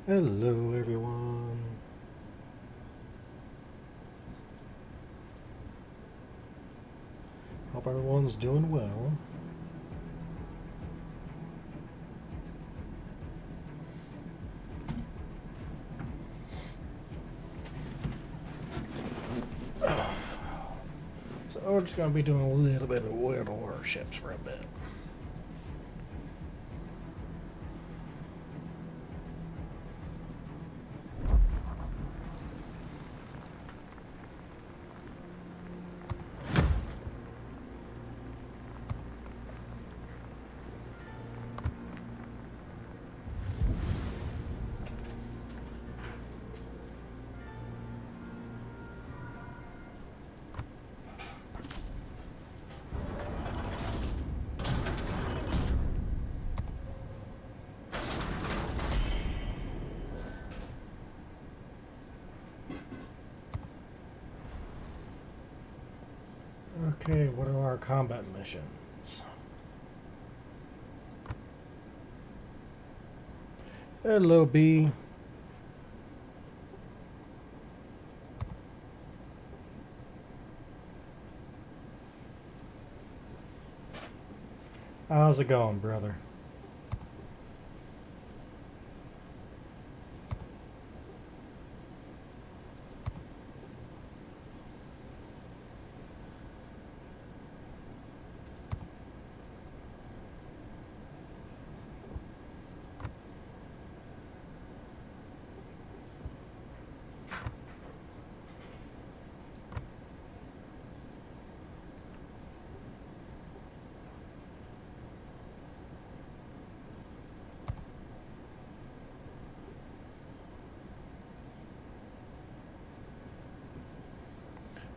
Hello everyone. Hope everyone's doing well. So we're just going to be doing a little bit of World of Warships for a bit. Okay, what are our combat missions? Hello, B. How's it going, brother?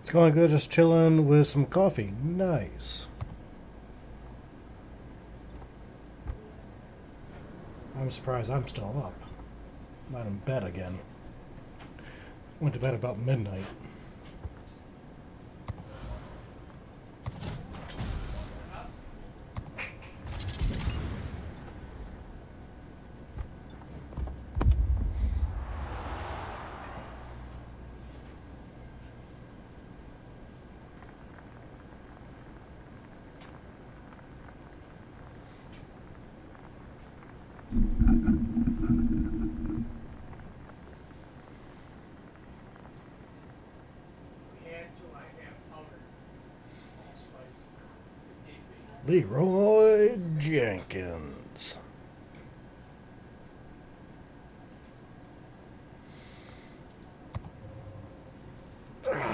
It's going good, just chilling with some coffee. Nice. I'm surprised I'm still up. Not in bed again. Went to bed about midnight. Leroy Jenkins.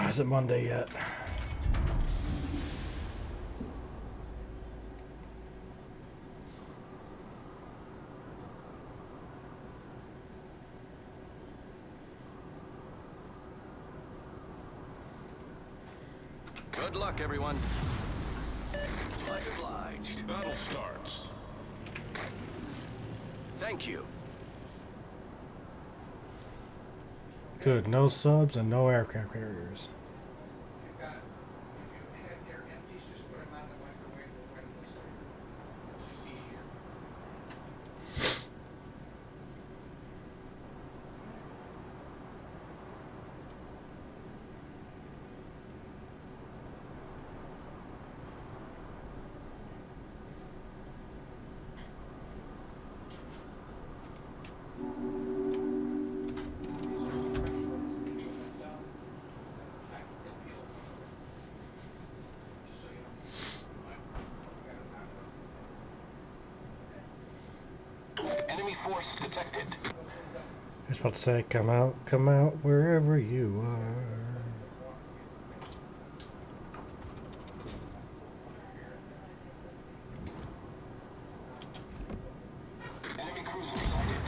Is it Monday yet? Good luck, everyone. Much obliged. Battle starts. Thank you. Good, no subs and no aircraft carriers. Enemy force detected. I was about to say, come out wherever you are. Enemy cruiser sighted.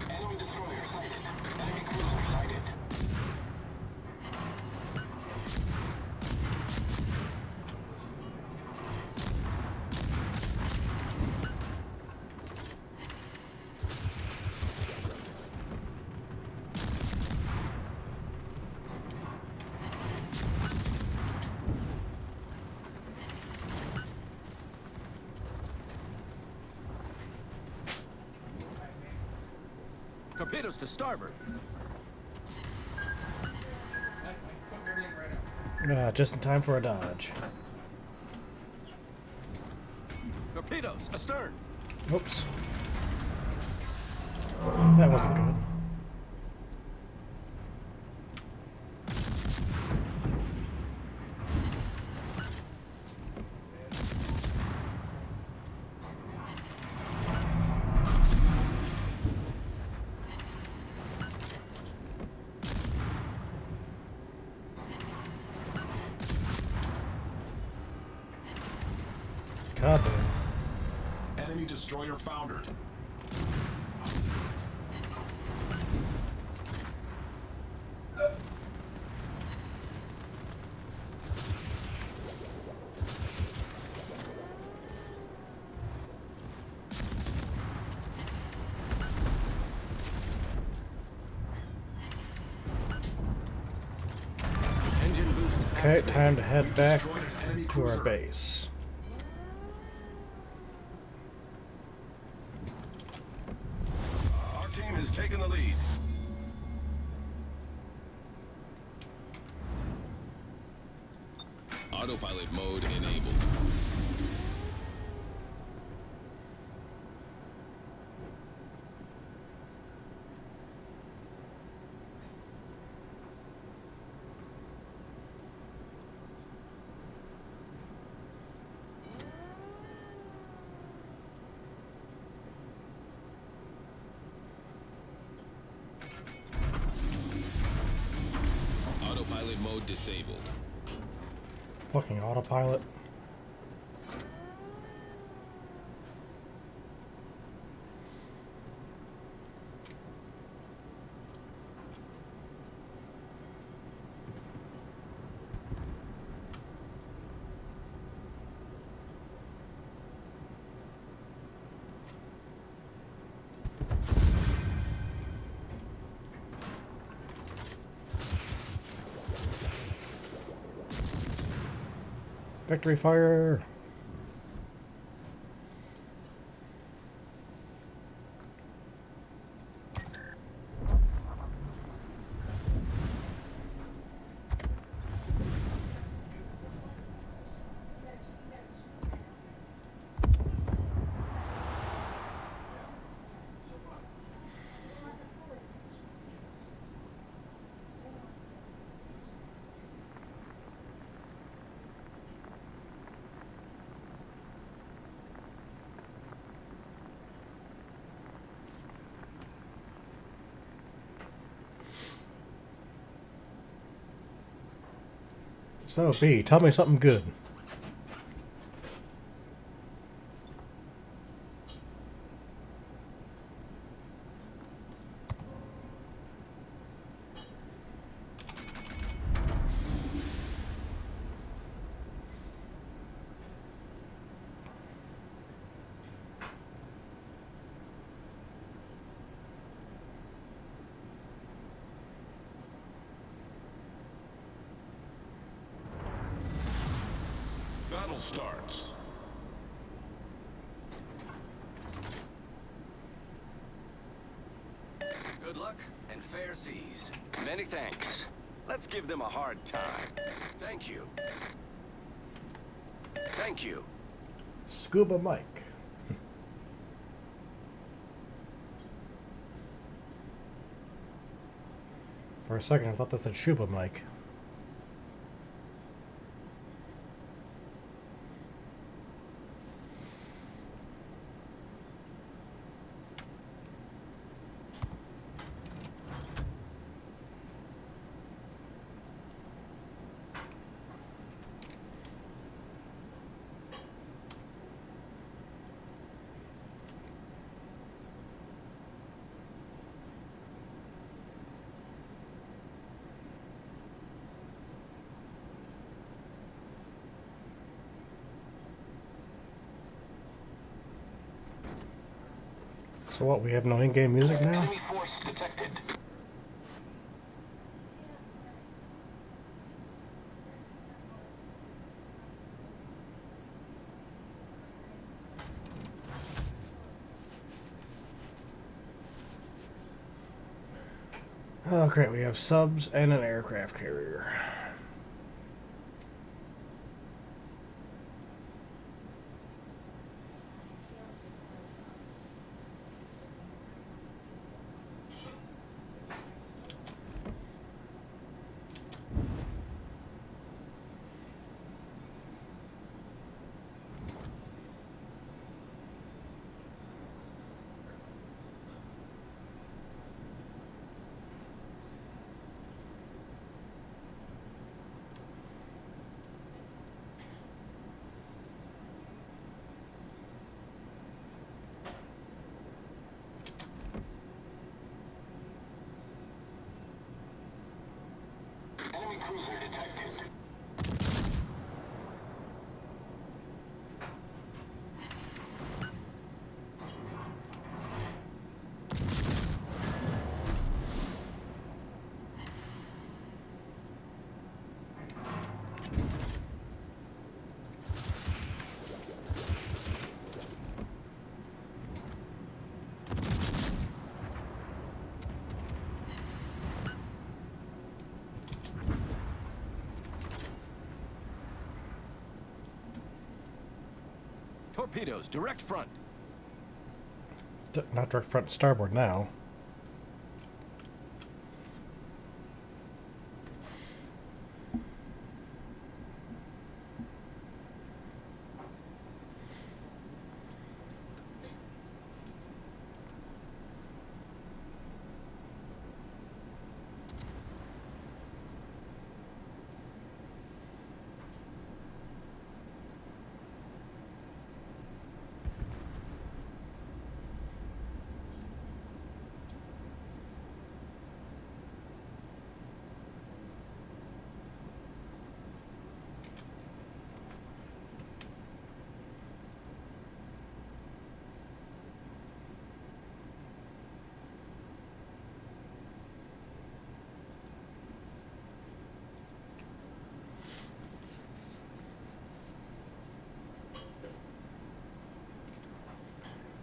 Enemy destroyer sighted. Enemy cruiser sighted. Torpedoes to starboard. Just in time for a dodge. Torpedoes astern. Oops. That wasn't good. God damn. Enemy destroyer foundered. Engine boost. Okay, activated. time to head back Destroyed an enemy to cruiser. our base. Our team has taken the lead. Autopilot mode enabled. Autopilot mode disabled. Fucking autopilot. Victory fire! So, B, tell me something good. Battle starts. Good luck and fair seas. Many thanks. Let's give them a hard time. Thank you. Thank you. Scuba Mike. For a second, I thought that said Scuba Mike. So what, we have no in-game music now? Enemy force detected. Oh, great. We have subs and an aircraft carrier. Enemy cruiser detected. Torpedoes, direct front. Not direct front, starboard now.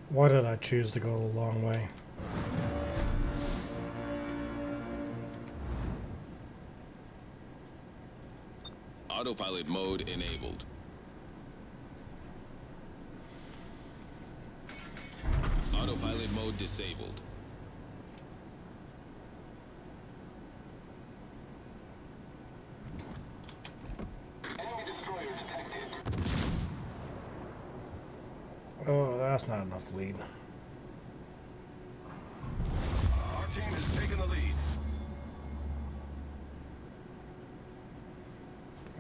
Why did I choose to go the long way? Autopilot mode enabled. Autopilot mode disabled. Enemy destroyer detected. Oh, that's not enough lead. Our team has taken the lead.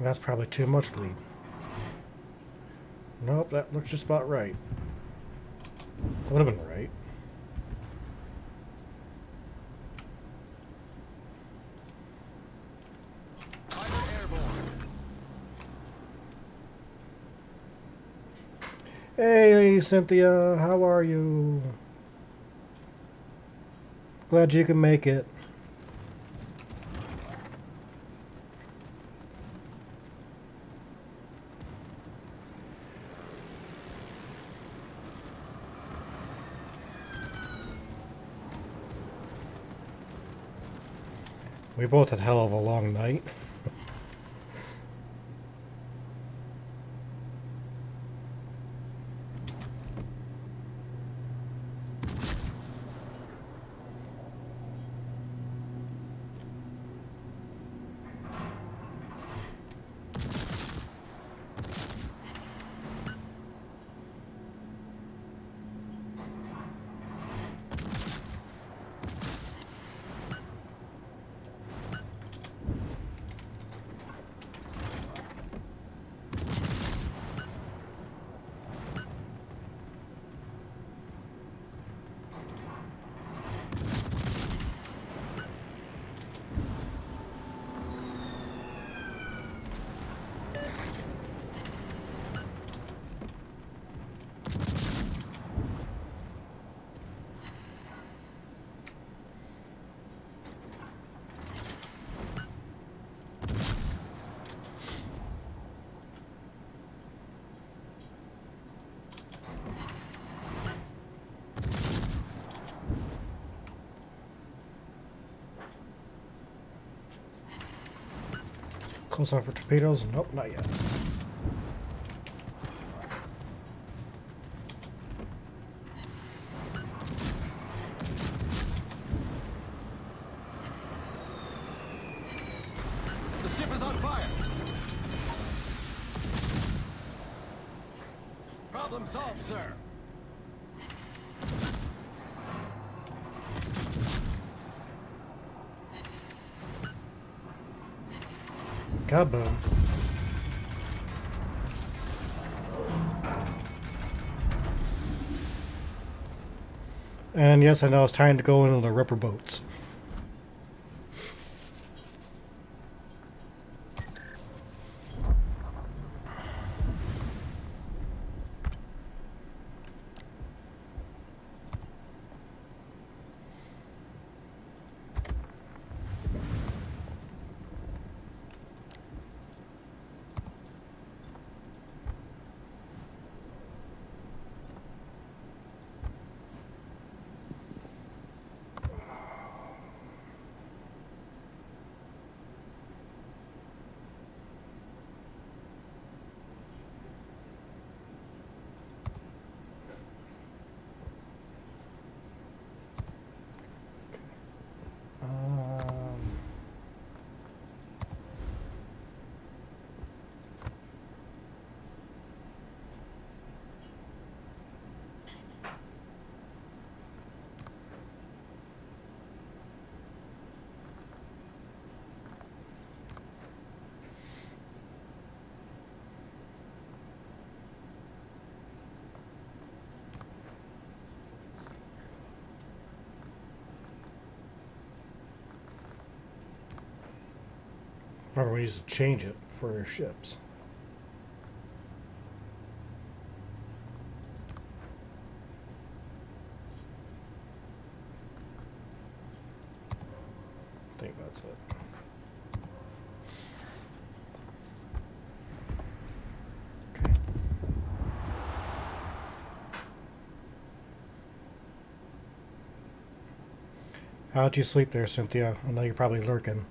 That's probably too much lead. Nope, that looks just about right. Would have been right. Fighter airborne. Hey, Cynthia, how are you? Glad you can make it. We both had hell of a long night. Close enough for torpedoes? Nope, not yet. The ship is on fire. Problem solved, sir. Kaboom. And yes, I know it's time to go into the ripper boats. Probably ways to change it for your ships. I think that's it. Okay. How'd you sleep there, Cynthia? I know you're probably lurking.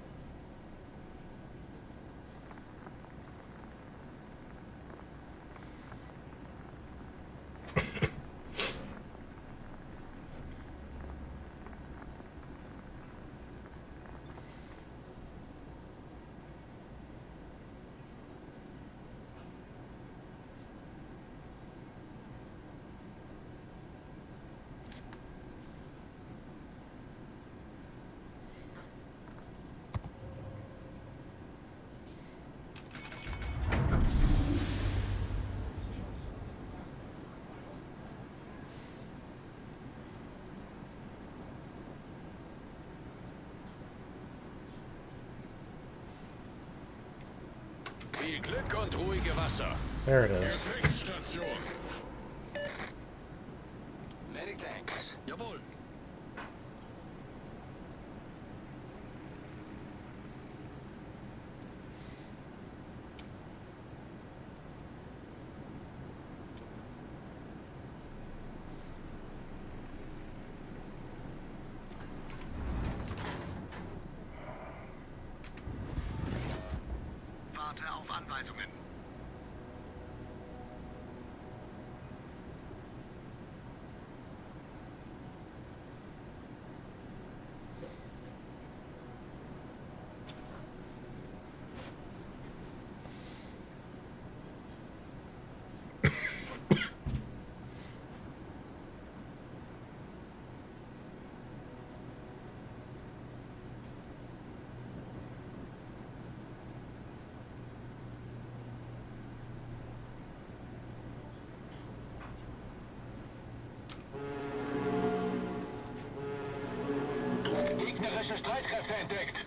Viel Glück und ruhige Wasser. There it is. Gefechtsstation. Many thanks. Jawohl. Warte auf Anweisungen. Gegnerische Streitkräfte entdeckt.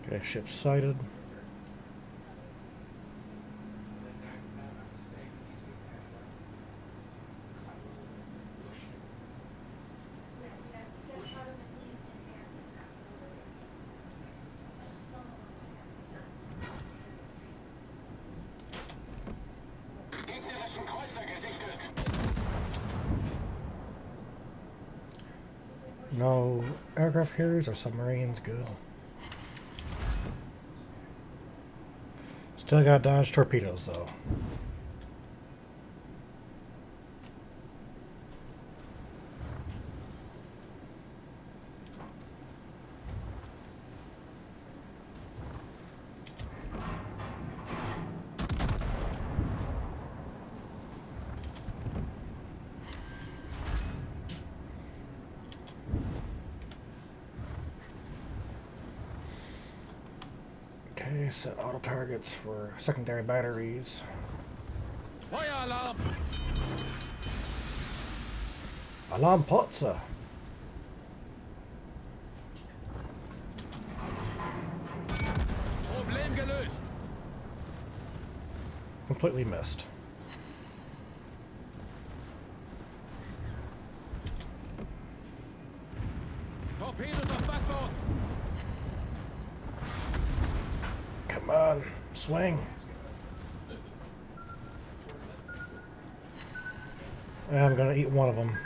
Okay, ship sighted. Gegnerischen Kreuzer gesichtet. No aircraft carriers or submarines. Good. Still got dodge torpedoes though. Okay, set auto targets for secondary batteries. Feueralarm! Alarm Potzer. Problem gelöst! Completely missed. Torpedos auf Backbord! Come on, swing. I'm gonna eat one of them.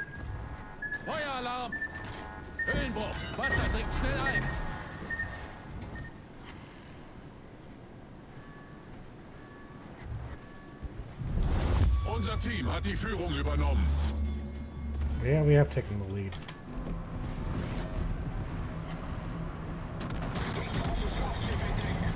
Feueralarm! Höhenbruch! Wasser dringt schnell ein! Unser Team hat die Führung übernommen. Yeah, we have taken the lead. Gegnerisches Schlachtschiff entdeckt.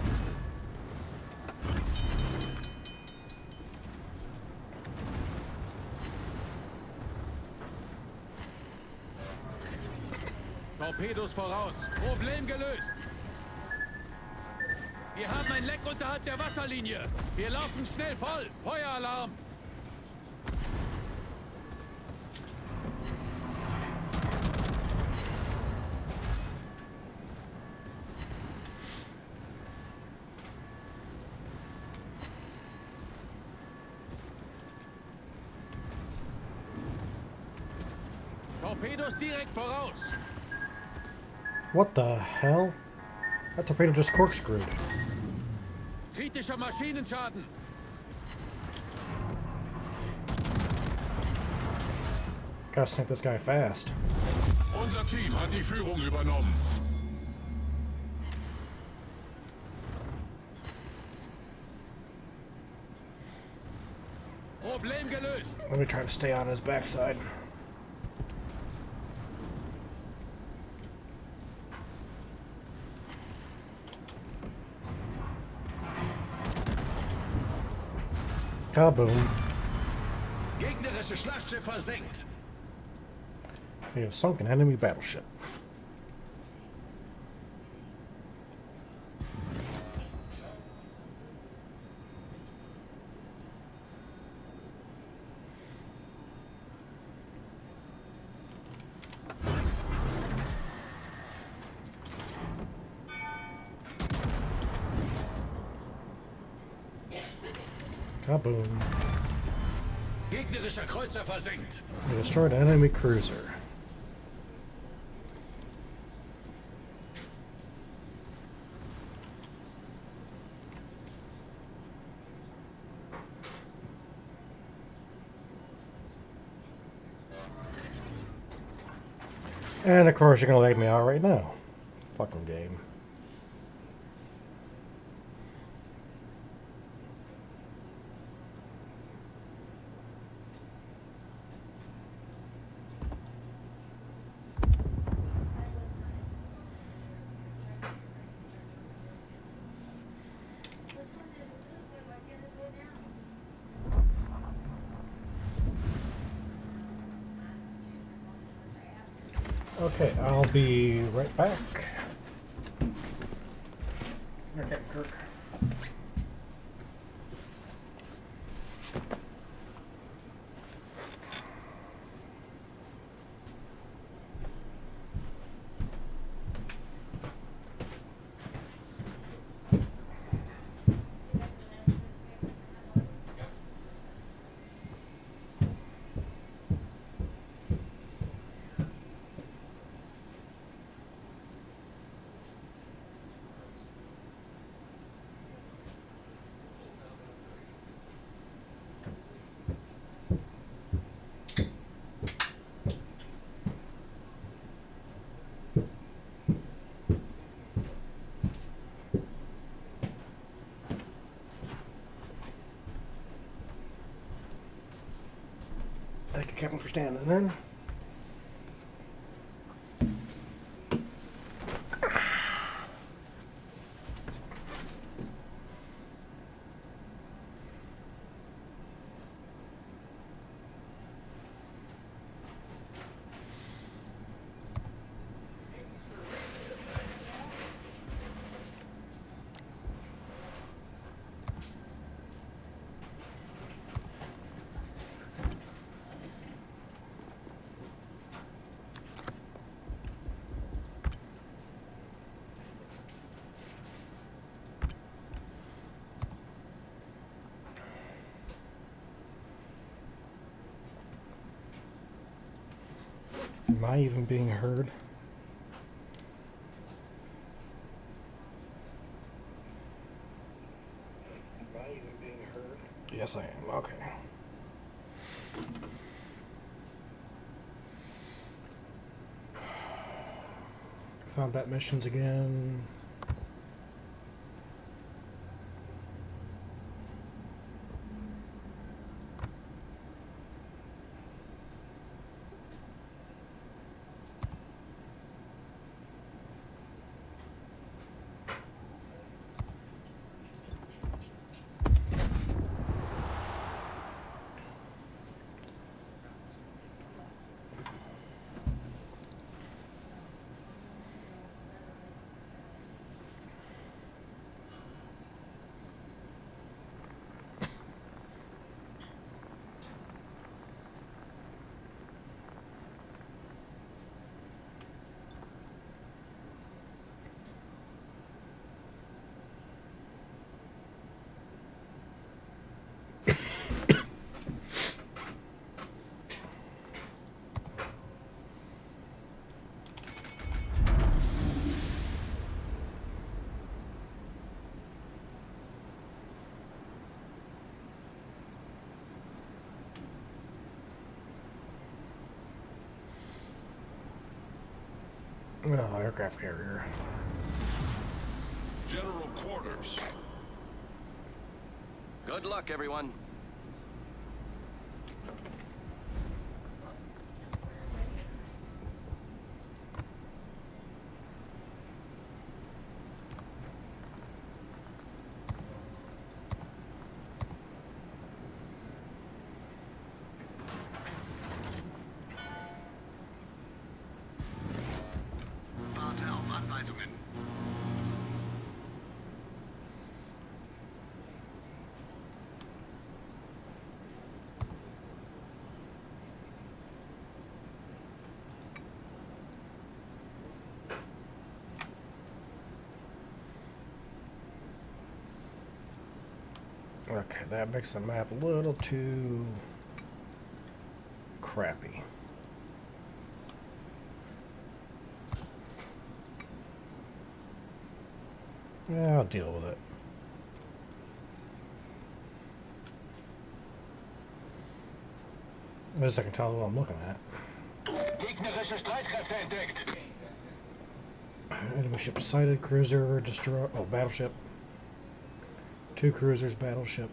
Torpedos voraus! Problem gelöst! Wir haben ein Leck unterhalb der Wasserlinie! Wir laufen schnell voll! Feueralarm! Torpedos direkt voraus! What the hell? That torpedo just corkscrewed. Kritischer Maschinenschaden! Gotta sink this guy fast. Unser Team hat die Führung übernommen. Problem gelöst! Let me try to stay on his backside. Kaboom. Gegnerische Schlachtschiff versenkt. We have sunk an enemy battleship. Kaboom. Gegnerischer Kreuzer versenkt. We destroyed an enemy cruiser. And of course you're gonna lay me out right now. Fucking game. Okay, I'll be right back. Okay, Kirk. standing in. Am I even being heard? Am I even being heard? Yes, I am. Okay. Combat missions again. Oh, aircraft carrier. General quarters. Good luck, everyone. Warte auf Anweisungen. Okay, that makes the map a little too crappy. Yeah, I'll deal with it. At least I can tell what I'm looking at. Gegnerische Streitkräfte entdeckt. Enemy ship sighted, cruiser, destroy. Oh, battleship. 2 cruisers, battleship.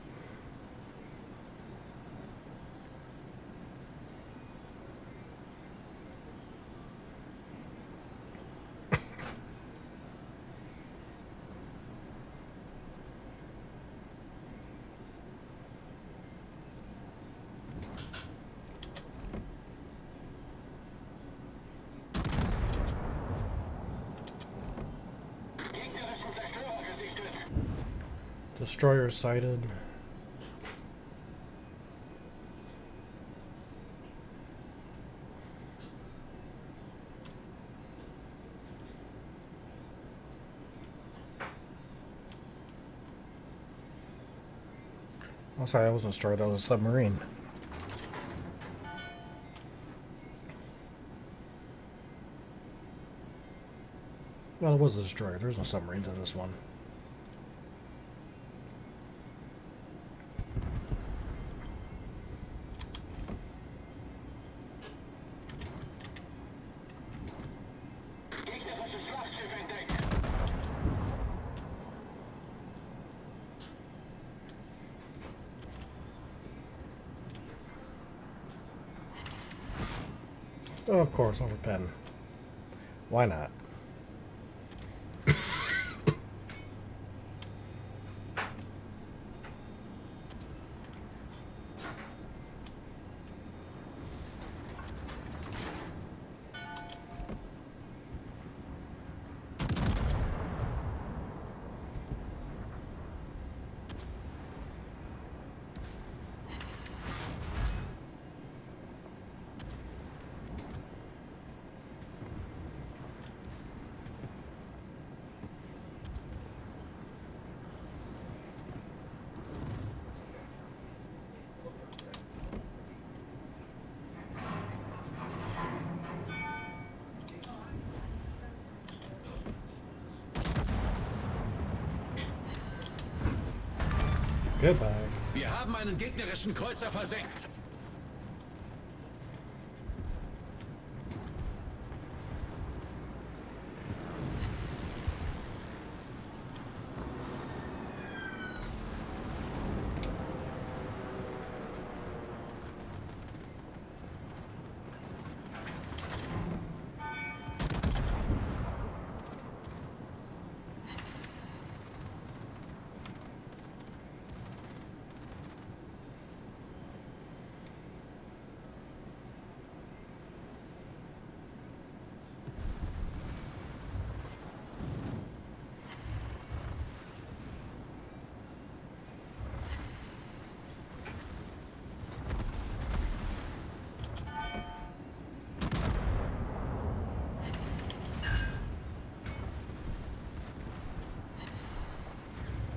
Gegnerischen Zerstörer gesichtet. Destroyer sighted. I'm sorry, that wasn't a destroyer, that was a submarine. Well, it was a destroyer. There's no submarines in this one. Gegnerisches Schlachtschiff entdeckt. Oh, of course, over pen. Why not? Goodbye. Wir haben einen gegnerischen Kreuzer versenkt.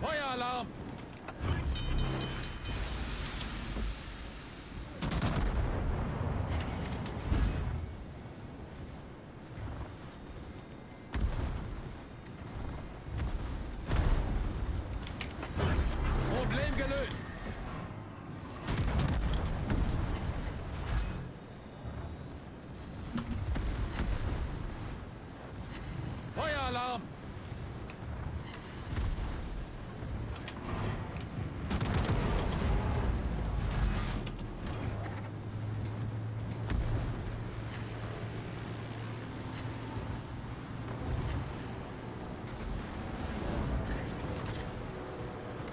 Feueralarm! Problem gelöst! Feueralarm!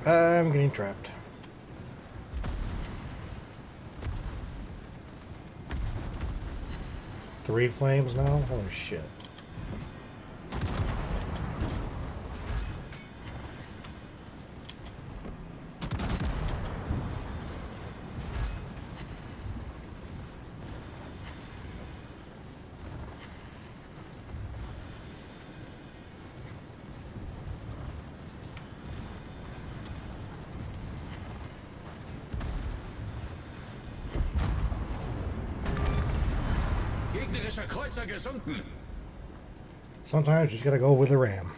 I'm getting trapped. Three flames now? Holy shit. Gegnerischer Kreuzer gesunken. Sometimes you just gotta go with the ram.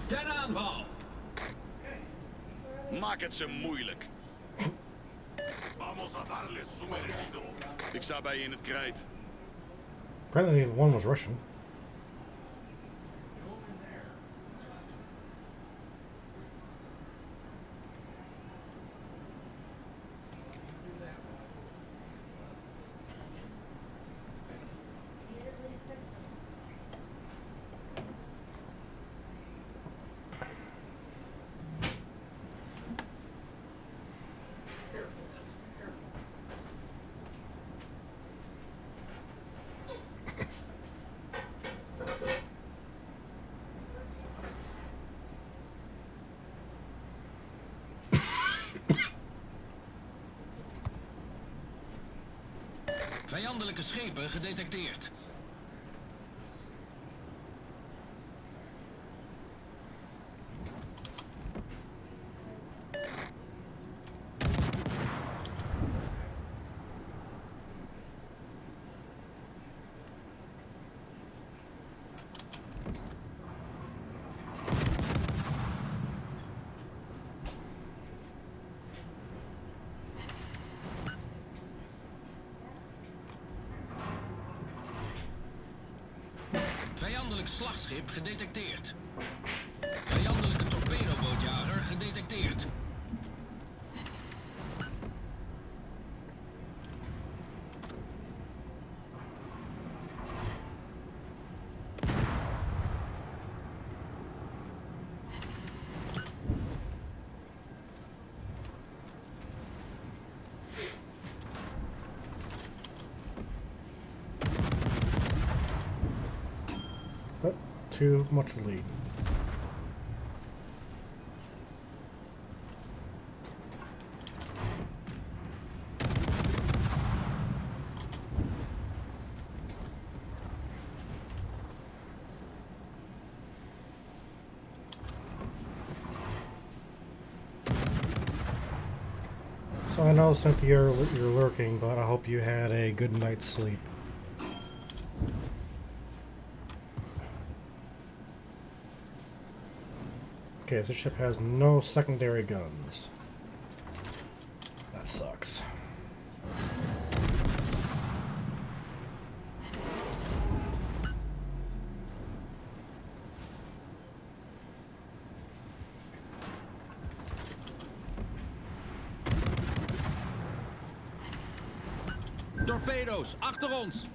Ten aanval! Maak het ze moeilijk. Vamos a darles su merecido. Ik sta bij je in het krijt. Apparently one was Russian. Vijandelijke schepen gedetecteerd. Vijandelijk slagschip gedetecteerd. Vijandelijke torpedobootjager gedetecteerd. But too much lead. So I know, Cynthia, you're lurking, but I hope you had a good night's sleep. Okay, so the ship has no secondary guns. That sucks. Torpedo's, achter ons!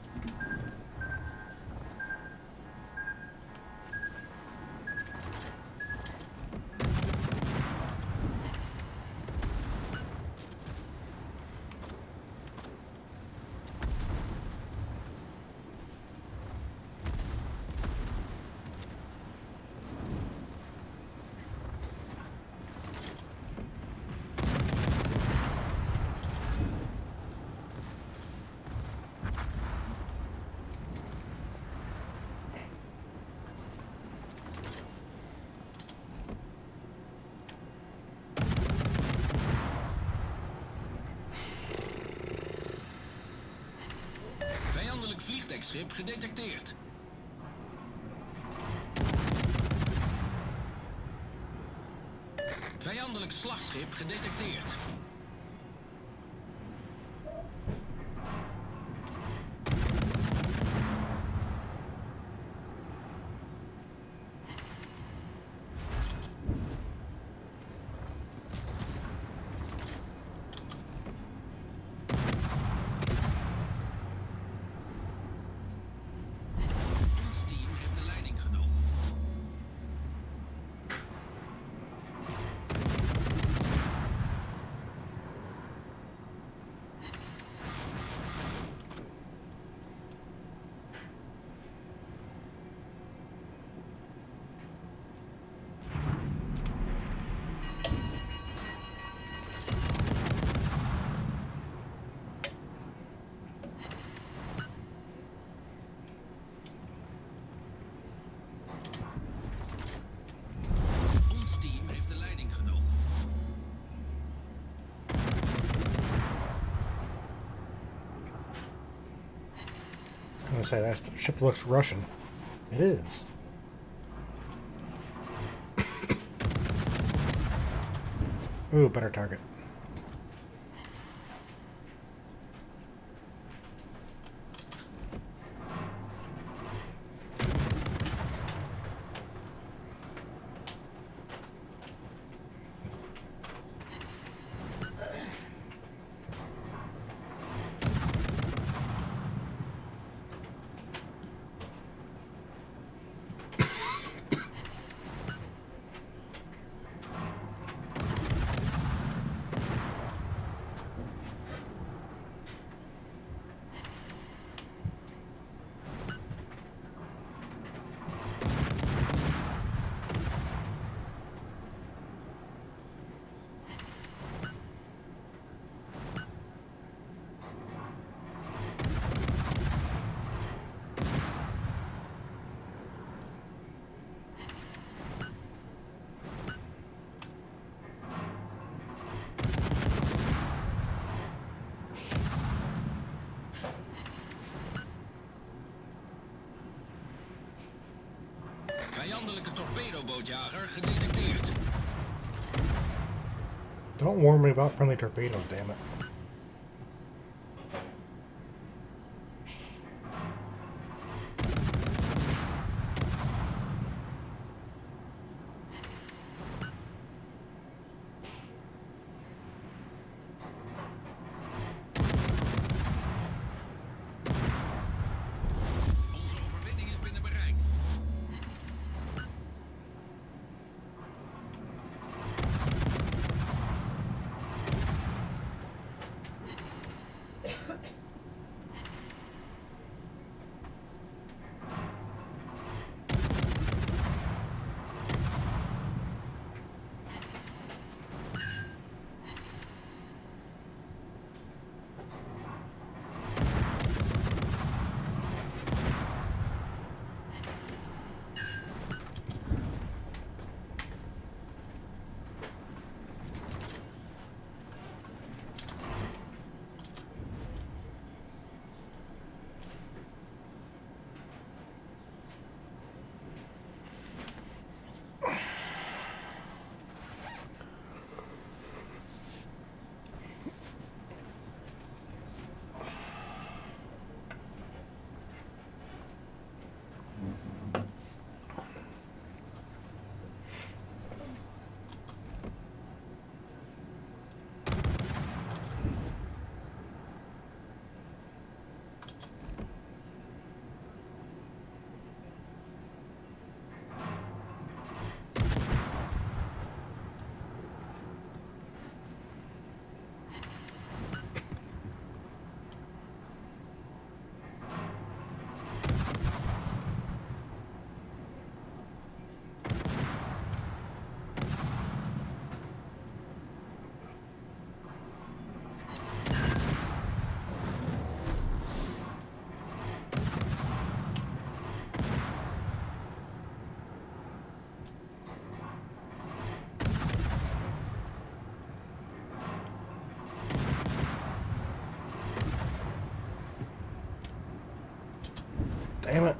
Vliegdekschip gedetecteerd. Vijandelijk slagschip gedetecteerd. I say that ship looks Russian. It is. Ooh, better target. Vijandelijke torpedobootjager gedetecteerd. Don't warn me about friendly torpedoes, damn it. Onze overwinning is binnen bereik. Damn it.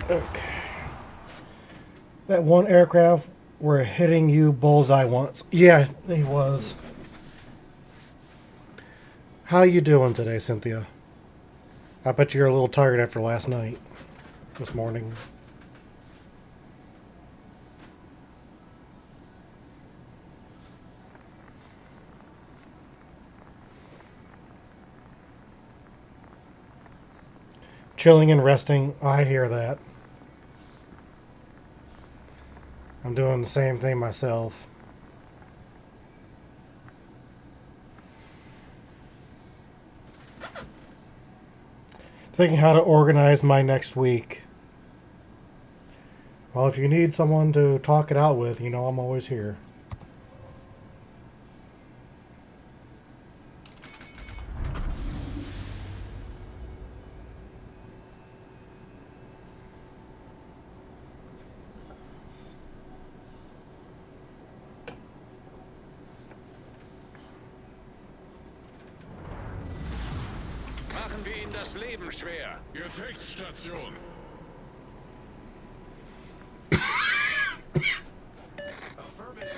Okay. That one aircraft were hitting you bullseye once. Yeah, he was. How you doing today, Cynthia? I bet you're a little tired after last night. This morning. Chilling and resting. I hear that. I'm doing the same thing myself. Thinking how to organize my next week. Well, if you need someone to talk it out with, you know I'm always here. Machen wir ihnen das Leben schwer. Gefechtsstation. Affirmative.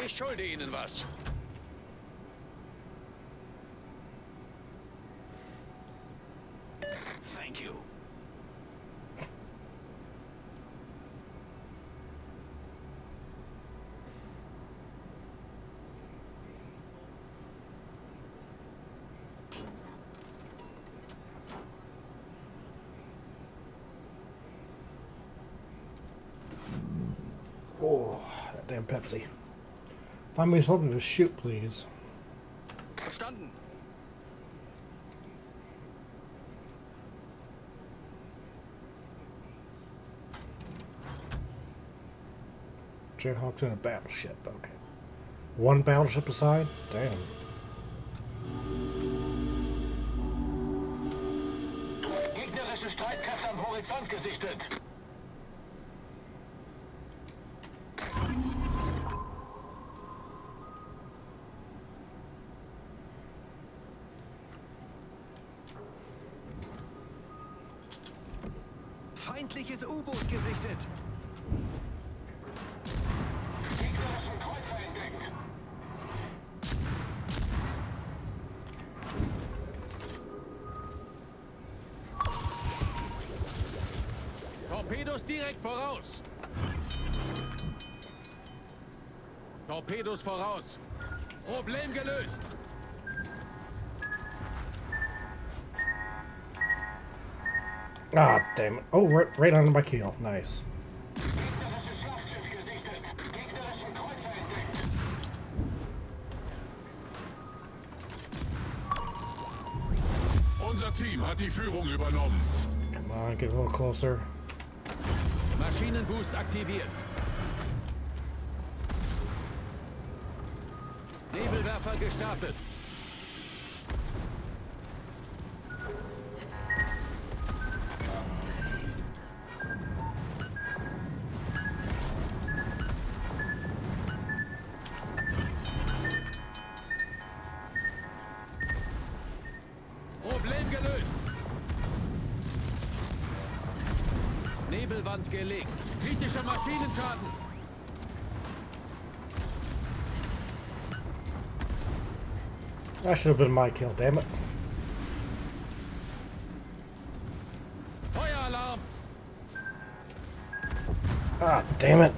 Ich schulde Ihnen was. Thank you. Oh, that damn Pepsi. Find me something to shoot, please. Verstanden. Jayhawk's in a battleship. Okay. One battleship aside? Damn. Gegnerische Streitkräfte am Horizont gesichtet. Feindliches U-Boot gesichtet. Gegnerischen Kreuzer entdeckt. Torpedos direkt voraus. Torpedos voraus. Problem gelöst. Ah, damn it. Oh, right under my keel. Nice. Gegnerisches Schlachtschiff gesichtet. Gegnerischen Kreuzer entdeckt. Unser Team hat die Führung übernommen. Come on, get a little closer. Maschinenboost aktiviert. Nebelwerfer gestartet. Problem gelöst. Nebelwand gelegt. Kritischer Maschinenschaden. That should have been my kill, damn it. Feueralarm. Ah, damn it.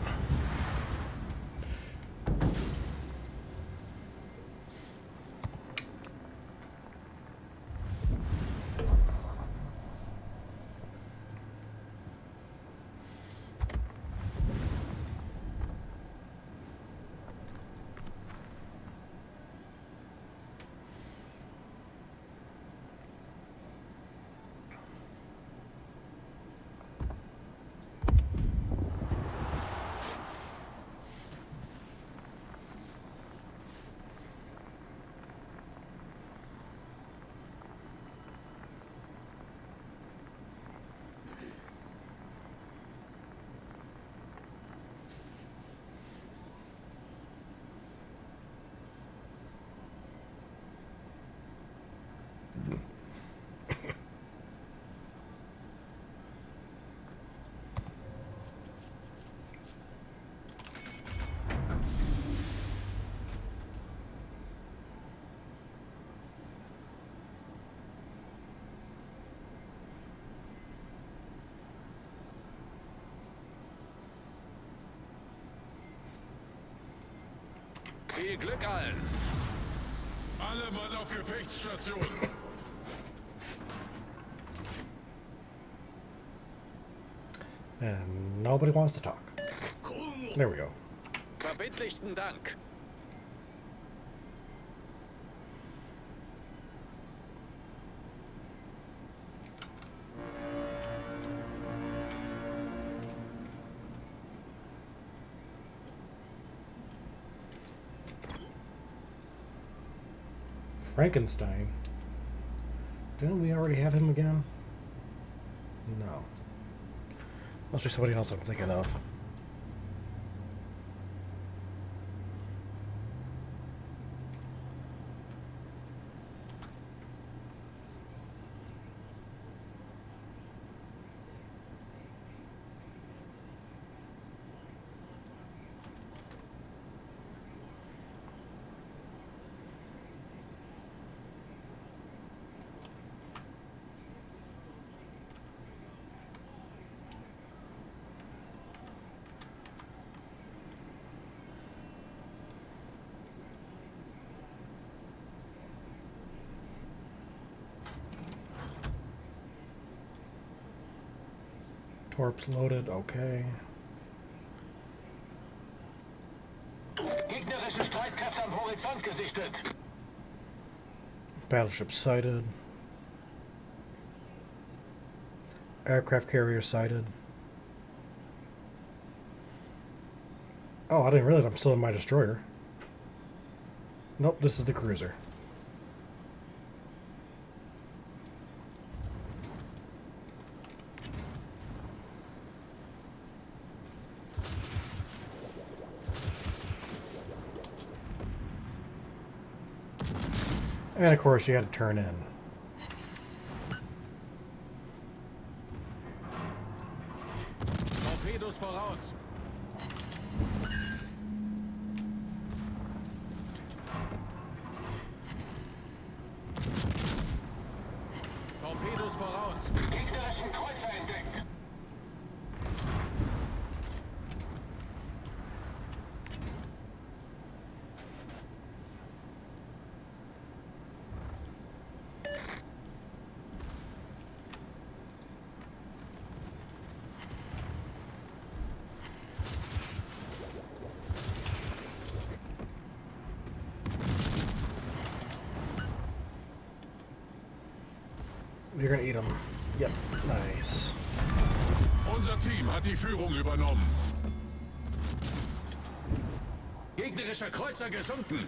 Viel Glück allen. Alle Mann auf Gefechtsstation. And nobody wants to talk. There we go. Verbindlichsten Dank. Frankenstein. Didn't we already have him again? No. Must be somebody else I'm thinking of. Torps loaded, okay. Gegnerische Streitkräfte am Horizont gesichtet. Battleship sighted. Aircraft carrier sighted. Oh, I didn't realize I'm still in my destroyer. Nope, this is the cruiser. And of course you had to turn in. Torpedos voraus. Torpedos voraus. Gegnerischen Kreuzer entdeckt. You're gonna eat them. Yep, nice. Unser Team hat die Führung übernommen. Gegnerischer Kreuzer gesunken.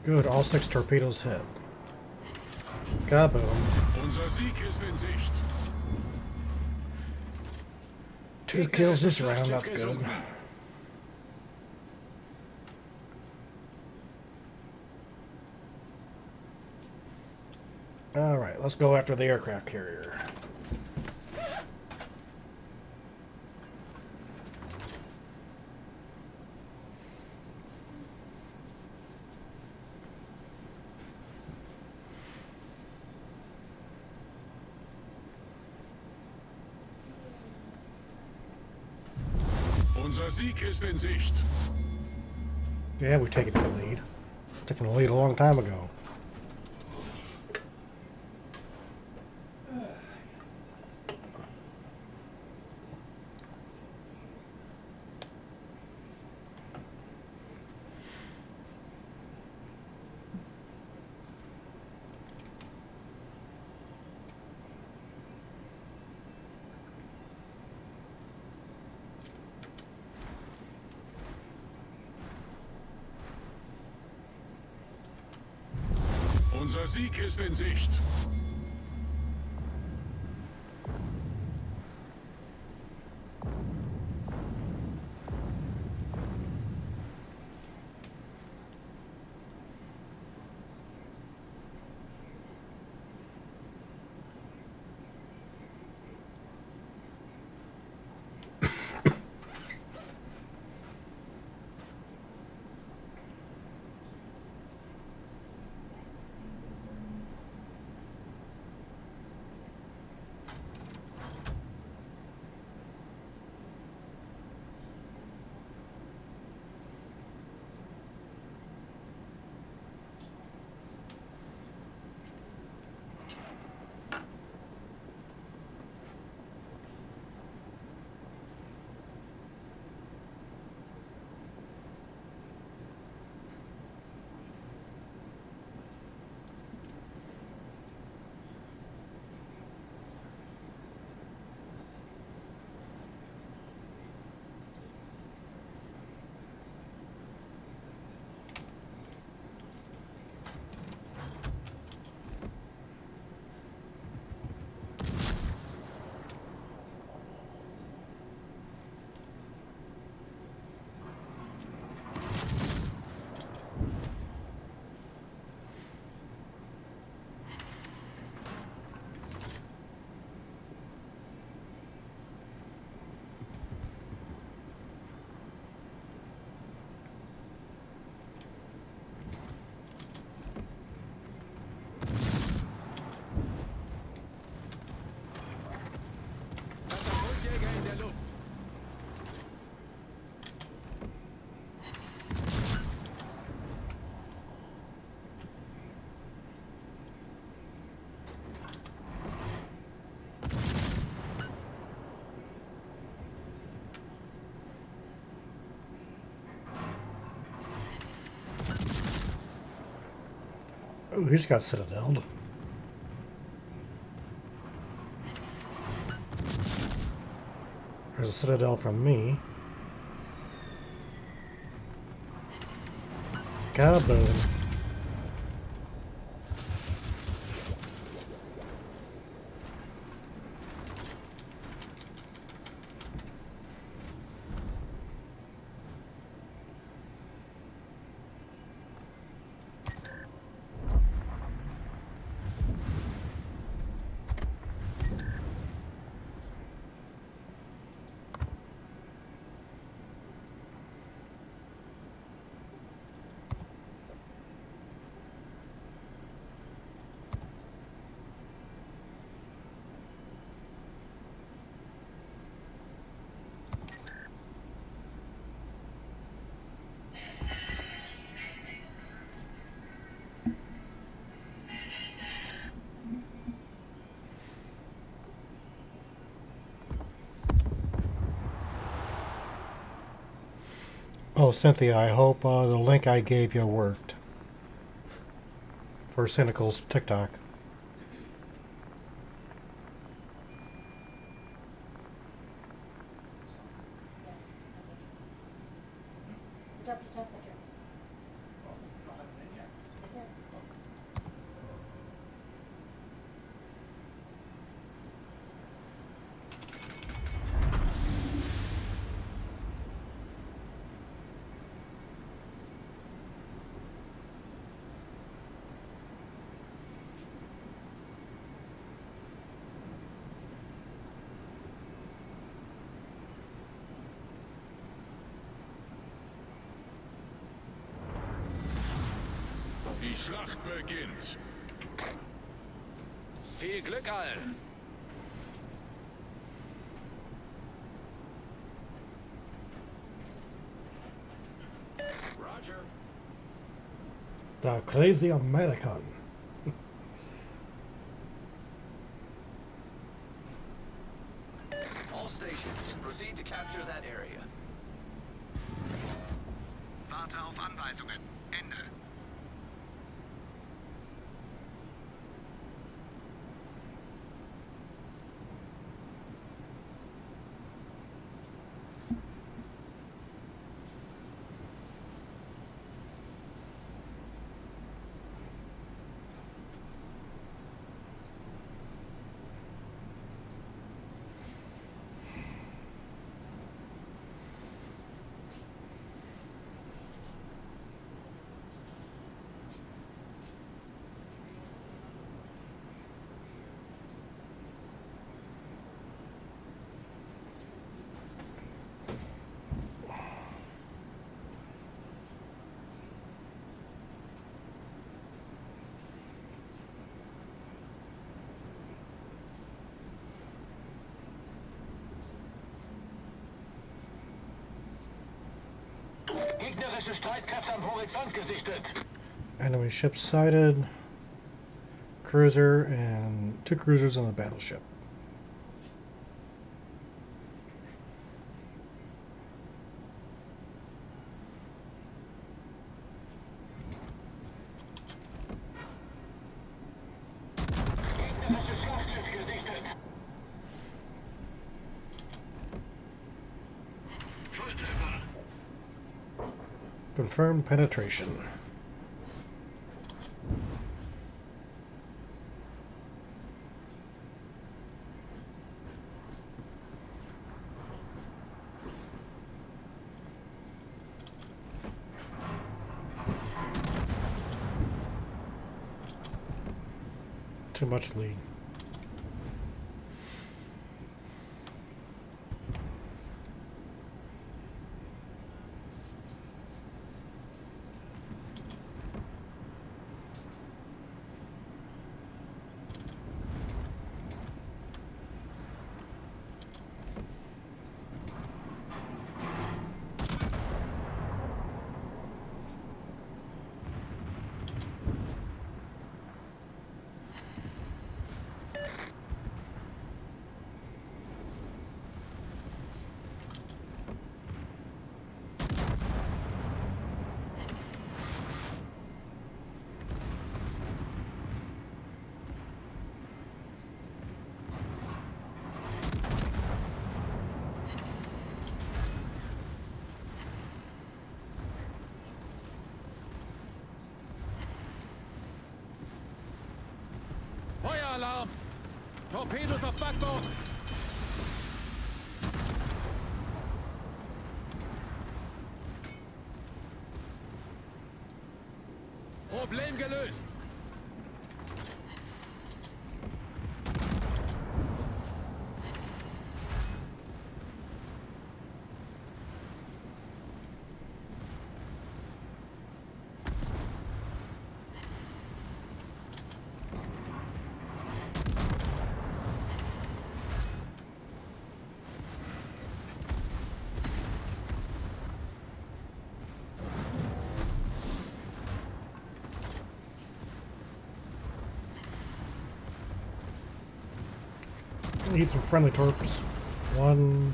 Good, all 6 torpedoes hit. Kaboom. Unser Sieg ist in Sicht. 2 kills this round, Schlachtschiff that's good. gesunken. Alright, let's go after the aircraft carrier. Unser Sieg ist in Sicht. Yeah, we've taken the lead. Taken the lead a long time ago. Unser Sieg ist in Sicht. Ooh, he's got citadeled. There's a citadel from me. Kaboom. Oh, Cynthia, I hope the link I gave you worked for Cynical's TikTok. Die Schlacht beginnt. Viel Glück allen. Roger. The crazy American. All stations, proceed to capture that area. Warte auf Anweisungen. Ende. Gegnerische Streitkräfte am Horizont gesichtet. Enemy ship sighted. Cruiser and 2 cruisers on the battleship. Gegnerisches Schlachtschiff gesichtet. Volltreffer. Confirmed penetration. Too much lead. Torpedos auf Backbord! Problem gelöst! Need some friendly torps. 1,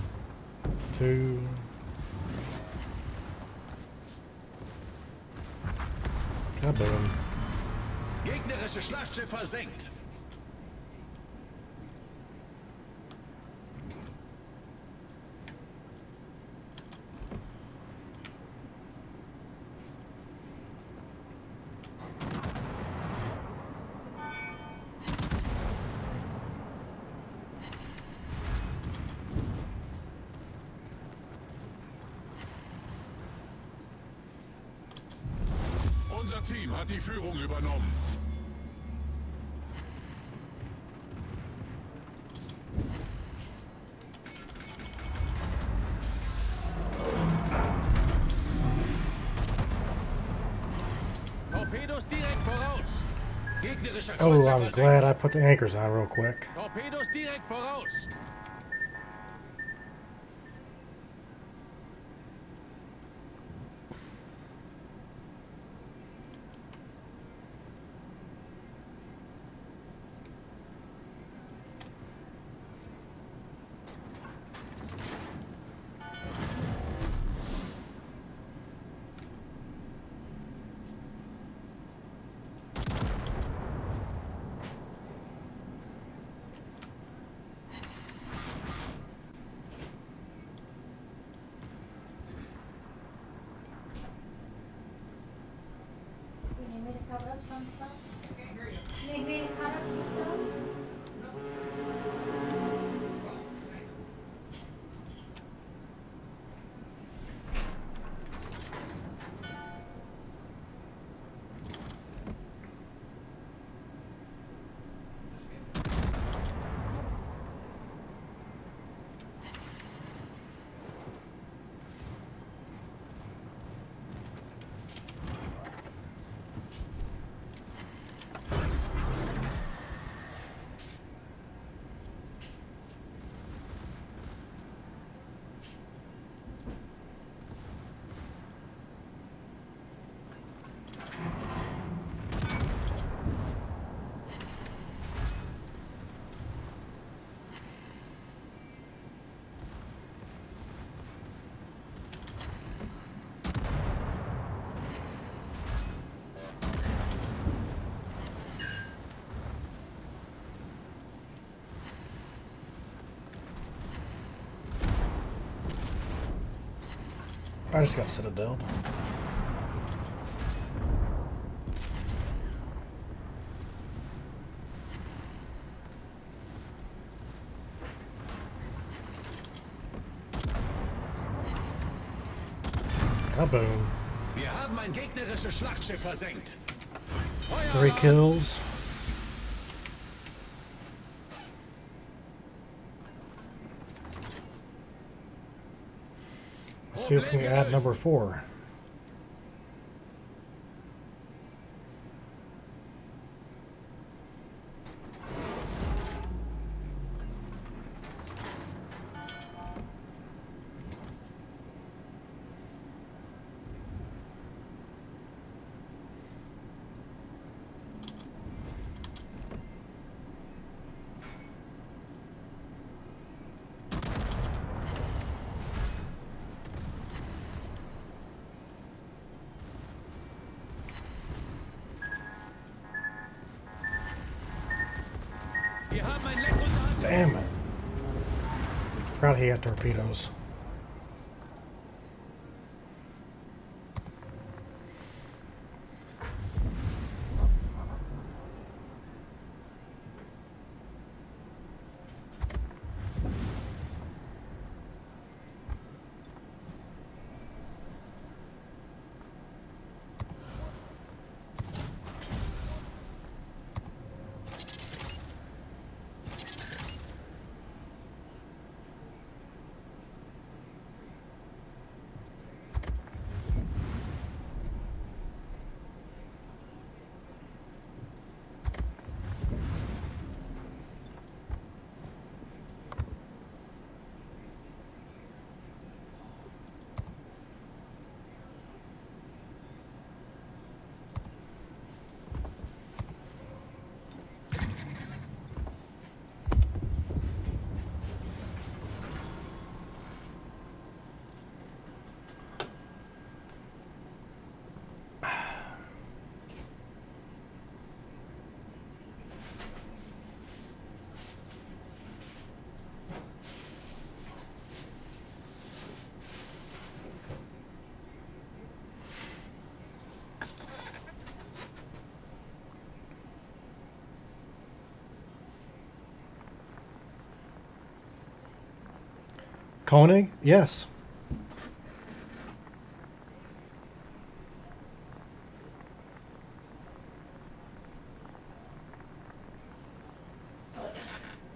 2. Kaboom. Gegnerische Schlachtschiff versenkt! Unser Team hat die Führung übernommen. Torpedos direkt voraus! Gegnerischer Oh, Kreuzer I'm versenkt! glad I put the anchors on real quick. Torpedos direkt voraus! You need me to cover up some stuff? You need me to cut up some stuff? I just got citadeled. Kaboom. Wir haben ein gegnerisches Schlachtschiff versenkt! 3 kills. Let's see if we can add number 4. Wir haben ein Leck unter Damn it. Forgot he had torpedoes. Koenig? Yes.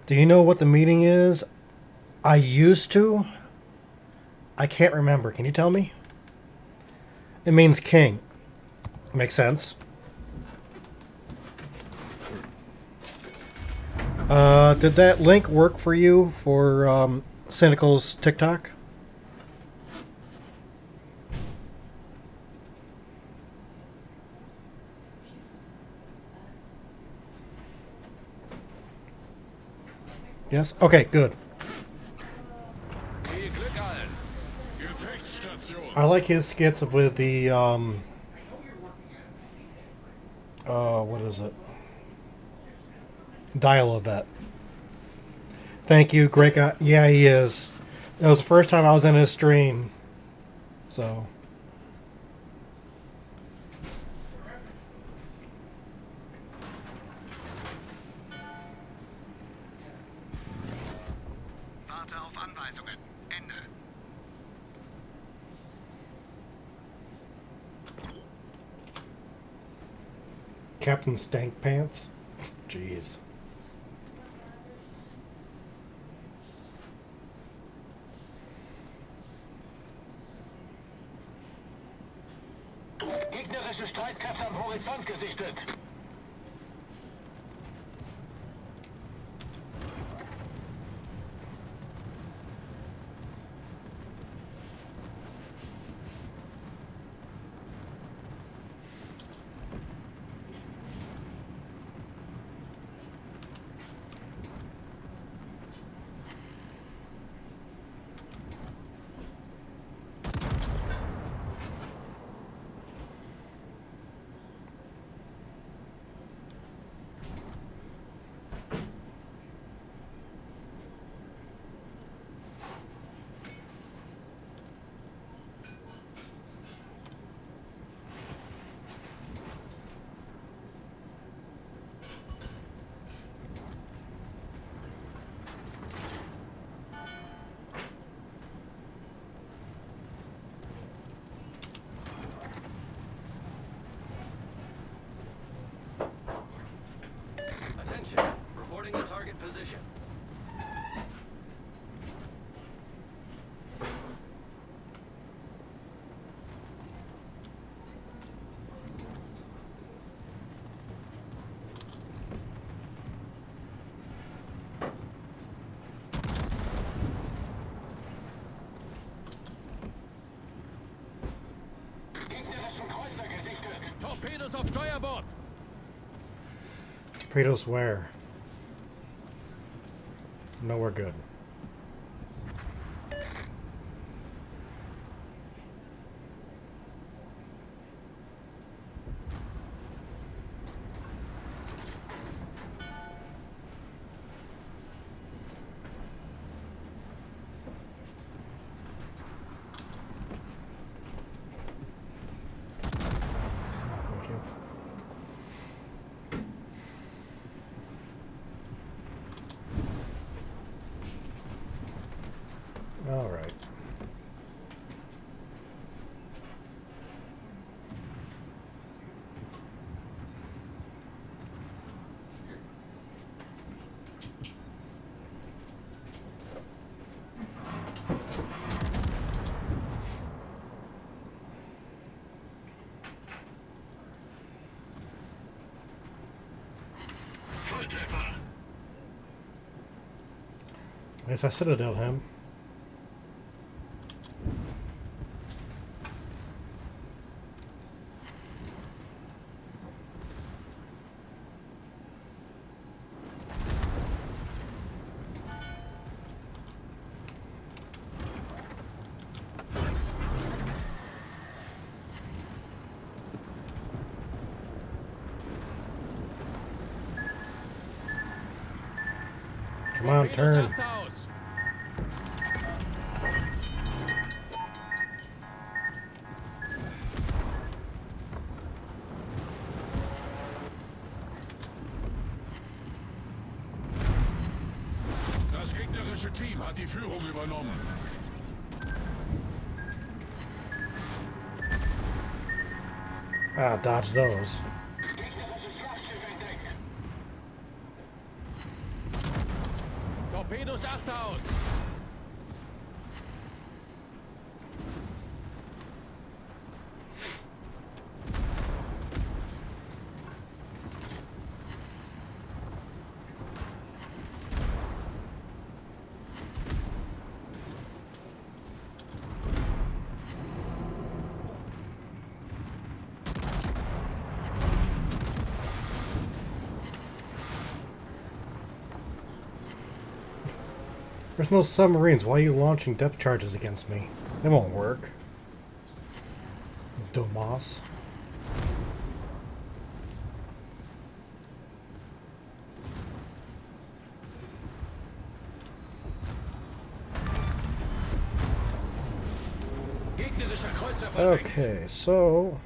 Do you know what the meaning is? I used to. I can't remember. Can you tell me? It means king. Makes sense. Did that link work for you for Cynical's TikTok? Yes? Okay, good. Viel Glück allen. Gefechtsstation. I like his skits with the, what is it? Dial of that. Thank you, great guy. Yeah, he is. That was the first time I was in his stream. So. Warte auf Anweisungen. Ende. Captain Stank Pants? Jeez. Gegnerische Streitkräfte am Horizont gesichtet. Attention. Reporting a target position. Gegnerischen Kreuzer gesichtet. Torpedos auf Steuerbord! Torpedoes where? Nowhere good. Thank you. All right. Volltreffer. Yes, I citadel him. Come on, Torpedos turn. achte aus! Das gegnerische gegnerische Team hat die Führung übernommen. Ah, dodge those. Gegnerisches Schlachtschiff entdeckt. Torpedos achte aus. There's no submarines. Why are you launching depth charges against me? They won't work. Dumas. Gegnerischer Kreuzer versenkt. Okay, so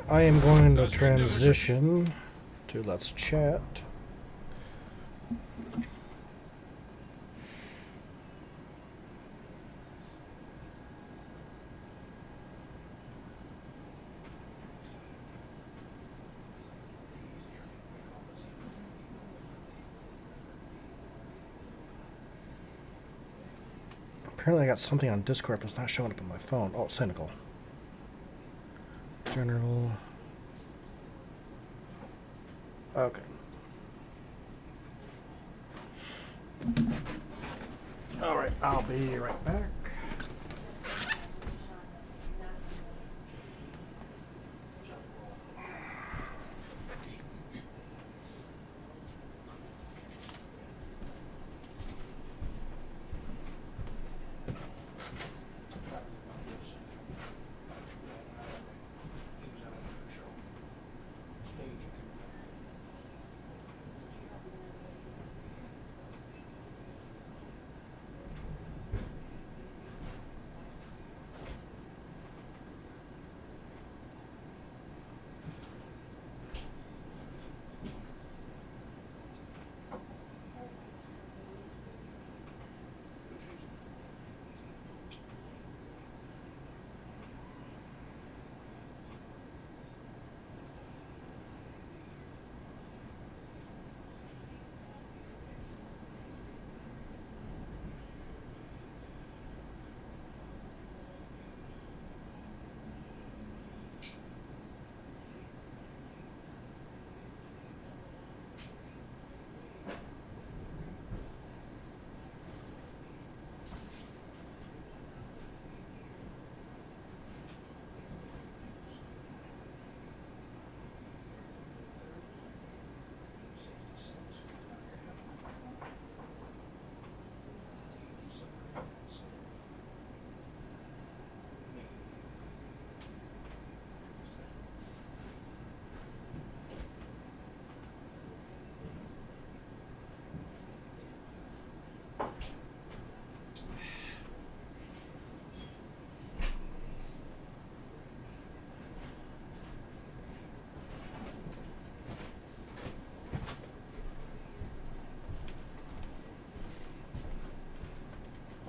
I am going to transition to let's chat. Apparently I got something on Discord, but it's not showing up on my phone. Oh, cynical. General. Okay. Alright, I'll be right back.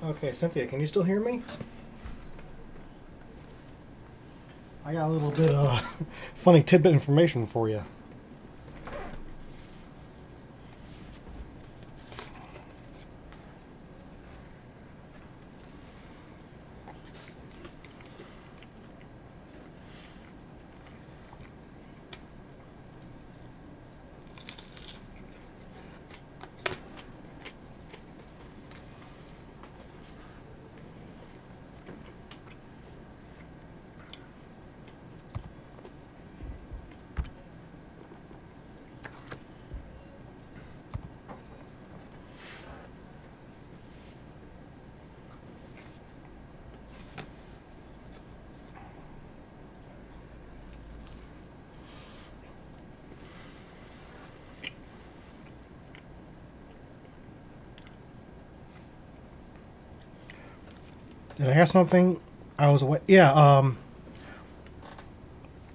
Okay, Cynthia, can you still hear me? I got a little bit of funny tidbit information for you. Did I have something? I was away. Yeah,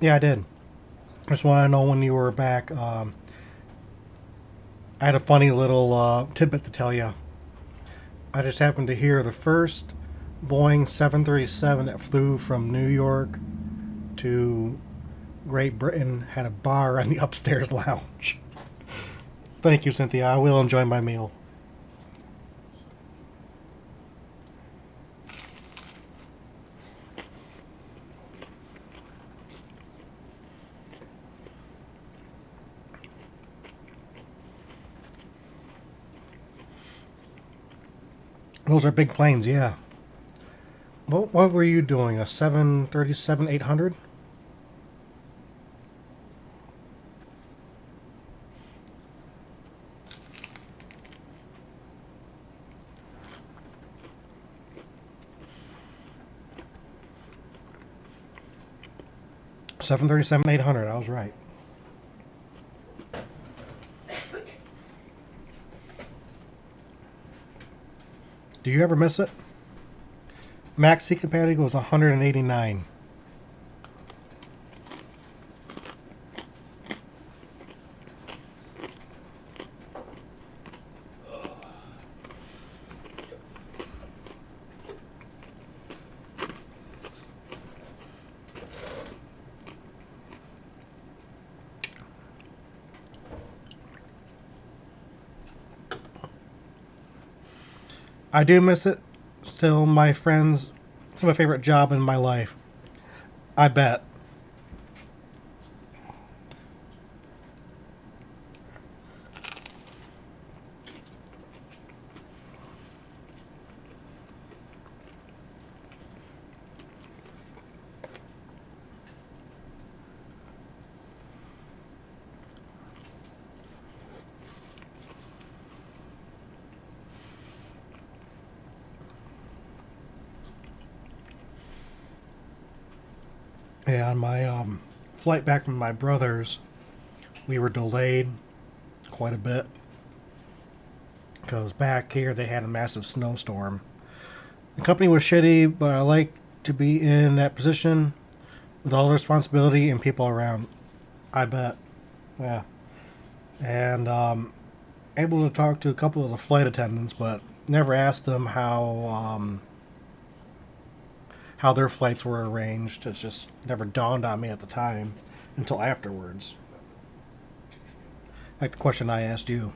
yeah, I did. Just want to know when you were back. I had a funny little tidbit to tell you. I just happened to hear the first Boeing 737 that flew from New York to Great Britain had a bar on the upstairs lounge. Thank you, Cynthia. I will enjoy my meal. Those are big planes, yeah. What were you doing? A 737-800? $737-800. I was right. Do you ever miss it? Max seat capacity was 189. I do miss it. Still, my friends, it's my favorite job in my life. I bet. Yeah, on my flight back from my brother's, we were delayed quite a bit because back here they had a massive snowstorm. The company was shitty, but I like to be in that position with all the responsibility and people around. I bet. Yeah. And able to talk to a couple of the flight attendants, but never asked them how their flights were arranged. It's just never dawned on me at the time until afterwards. Like the question I asked you.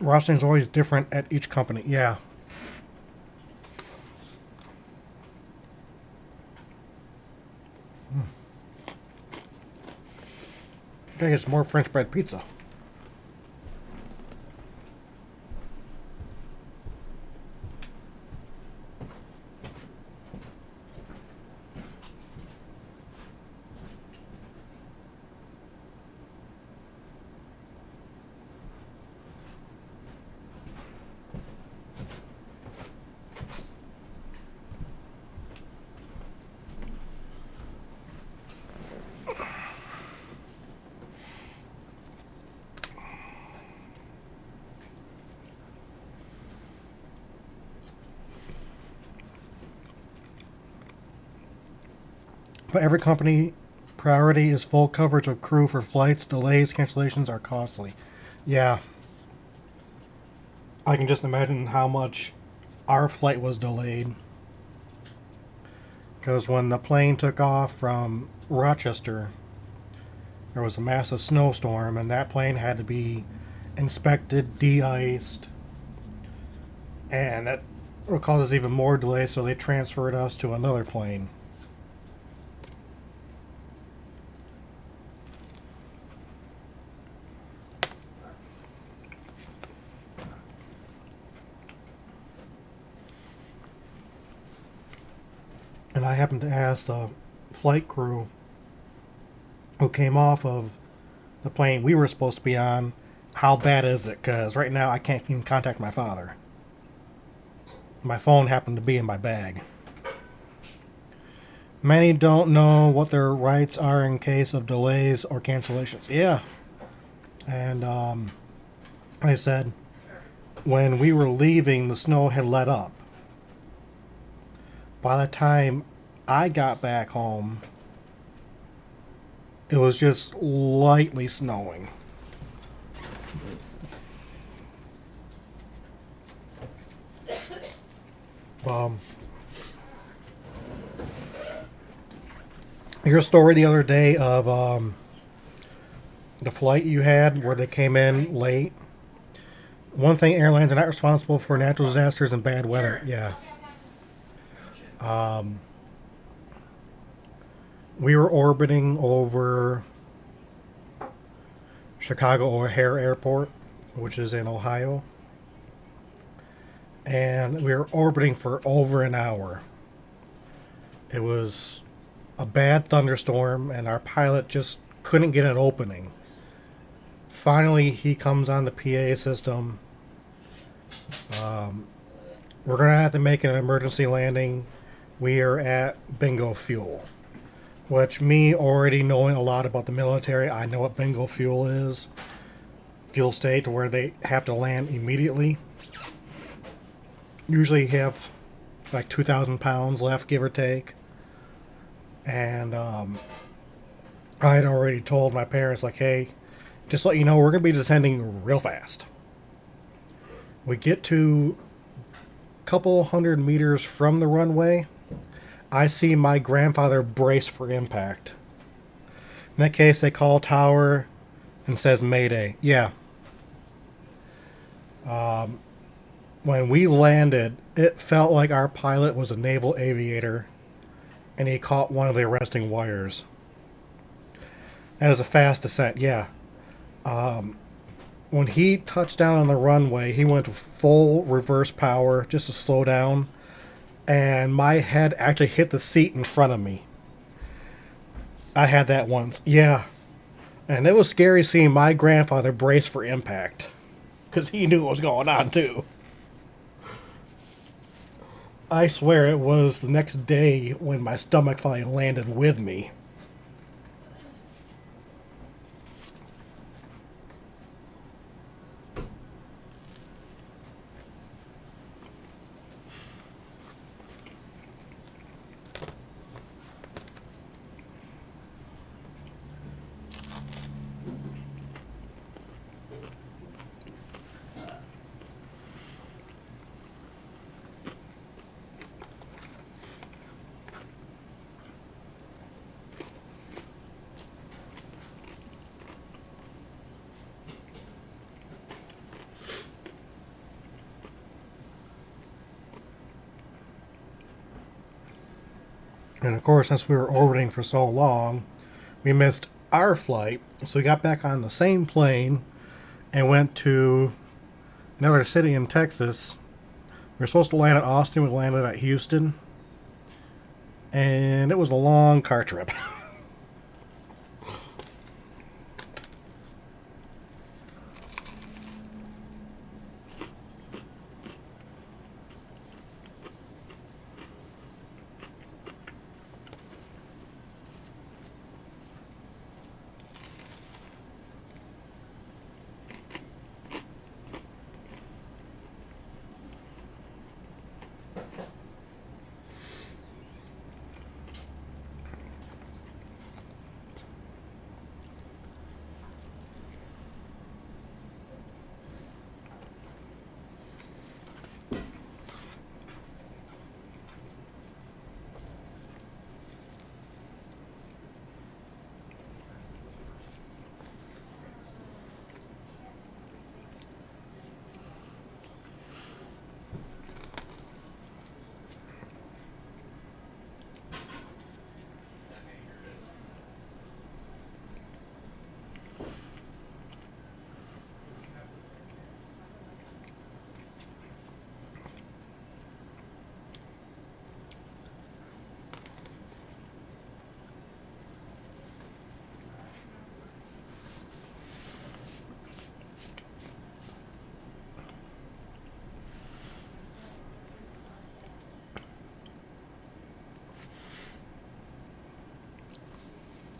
Roasting's always different at each company. Yeah. I think it's more French bread pizza. But every company priority is full coverage of crew for flights. Delays, cancellations are costly. Yeah. I can just imagine how much our flight was delayed. Because when the plane took off from Rochester, there was a massive snowstorm, and that plane had to be inspected, de-iced, and that will cause us even more delay, so they transferred us to another plane. And I happened to ask the flight crew who came off of the plane we were supposed to be on, how bad is it? Because right now I can't even contact my father. My phone happened to be in my bag. Many don't know what their rights are in case of delays or cancellations. Yeah. And like I said, when we were leaving, the snow had let up. By the time I got back home, it was just lightly snowing. Your story the other day of the flight you had where they came in late. One thing, airlines are not responsible for natural disasters and bad weather. Yeah. We were orbiting over Chicago O'Hare Airport, which is in Ohio. And we were orbiting for over an hour. It was a bad thunderstorm, and our pilot just couldn't get an opening. Finally, he comes on the PA system. We're going to have to make an emergency landing. We are at bingo fuel. Which, me already knowing a lot about the military, I know what bingo fuel is. Fuel state where they have to land immediately. Usually have like 2,000 pounds left, give or take. And I had already told my parents, like, hey, just to let you know, we're going to be descending real fast. We get to a couple hundred meters from the runway. I see my grandfather brace for impact. In that case, they call tower and says Mayday. Yeah. When we landed, it felt like our pilot was a naval aviator, and he caught one of the arresting wires. That is a fast descent, yeah. When he touched down on the runway, he went to full reverse power just to slow down, and my head actually hit the seat in front of me. I had that once, yeah. And it was scary seeing my grandfather brace for impact, because he knew what was going on, too. I swear it was the next day when my stomach finally landed with me. And of course, since we were orbiting for so long, we missed our flight. So we got back on the same plane and went to another city in Texas. We were supposed to land at Austin. We landed at Houston. And it was a long car trip.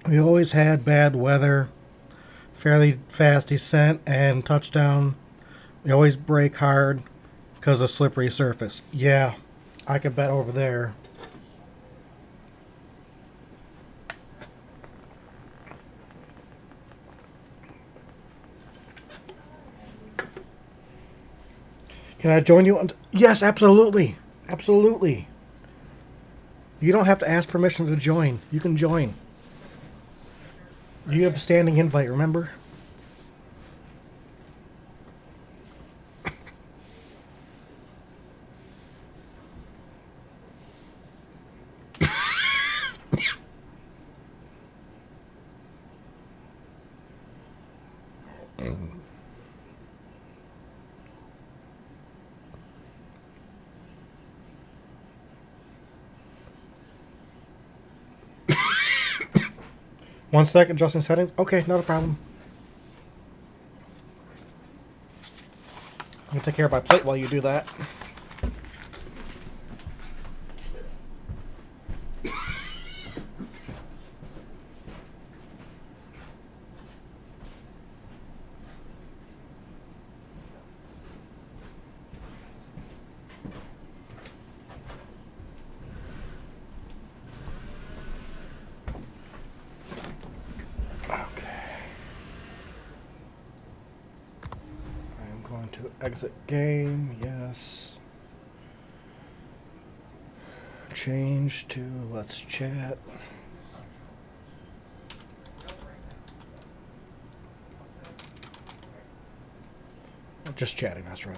We always had bad weather, fairly fast descent, and touchdown. We always brake hard because of slippery surface. Yeah, I could bet over there. Can I join you? Yes, absolutely. Absolutely. You don't have to ask permission to join. You can join. You have a standing invite, remember? One second, adjusting settings. Okay, not a problem. I'm gonna take care of my plate while you do that. To exit game, yes. Change to let's chat. Just chatting, that's right.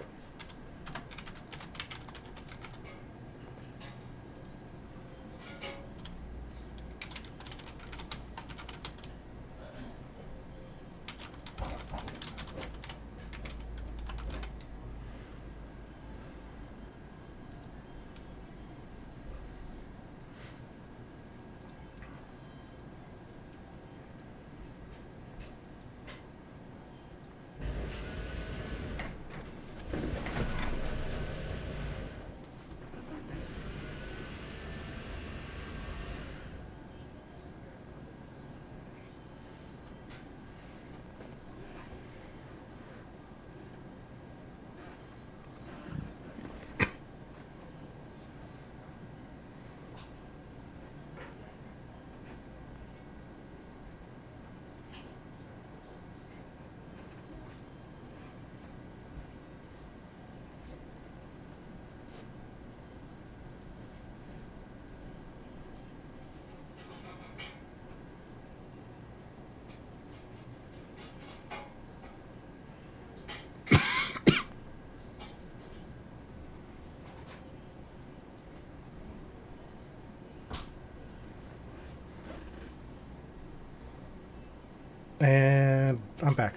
And I'm back.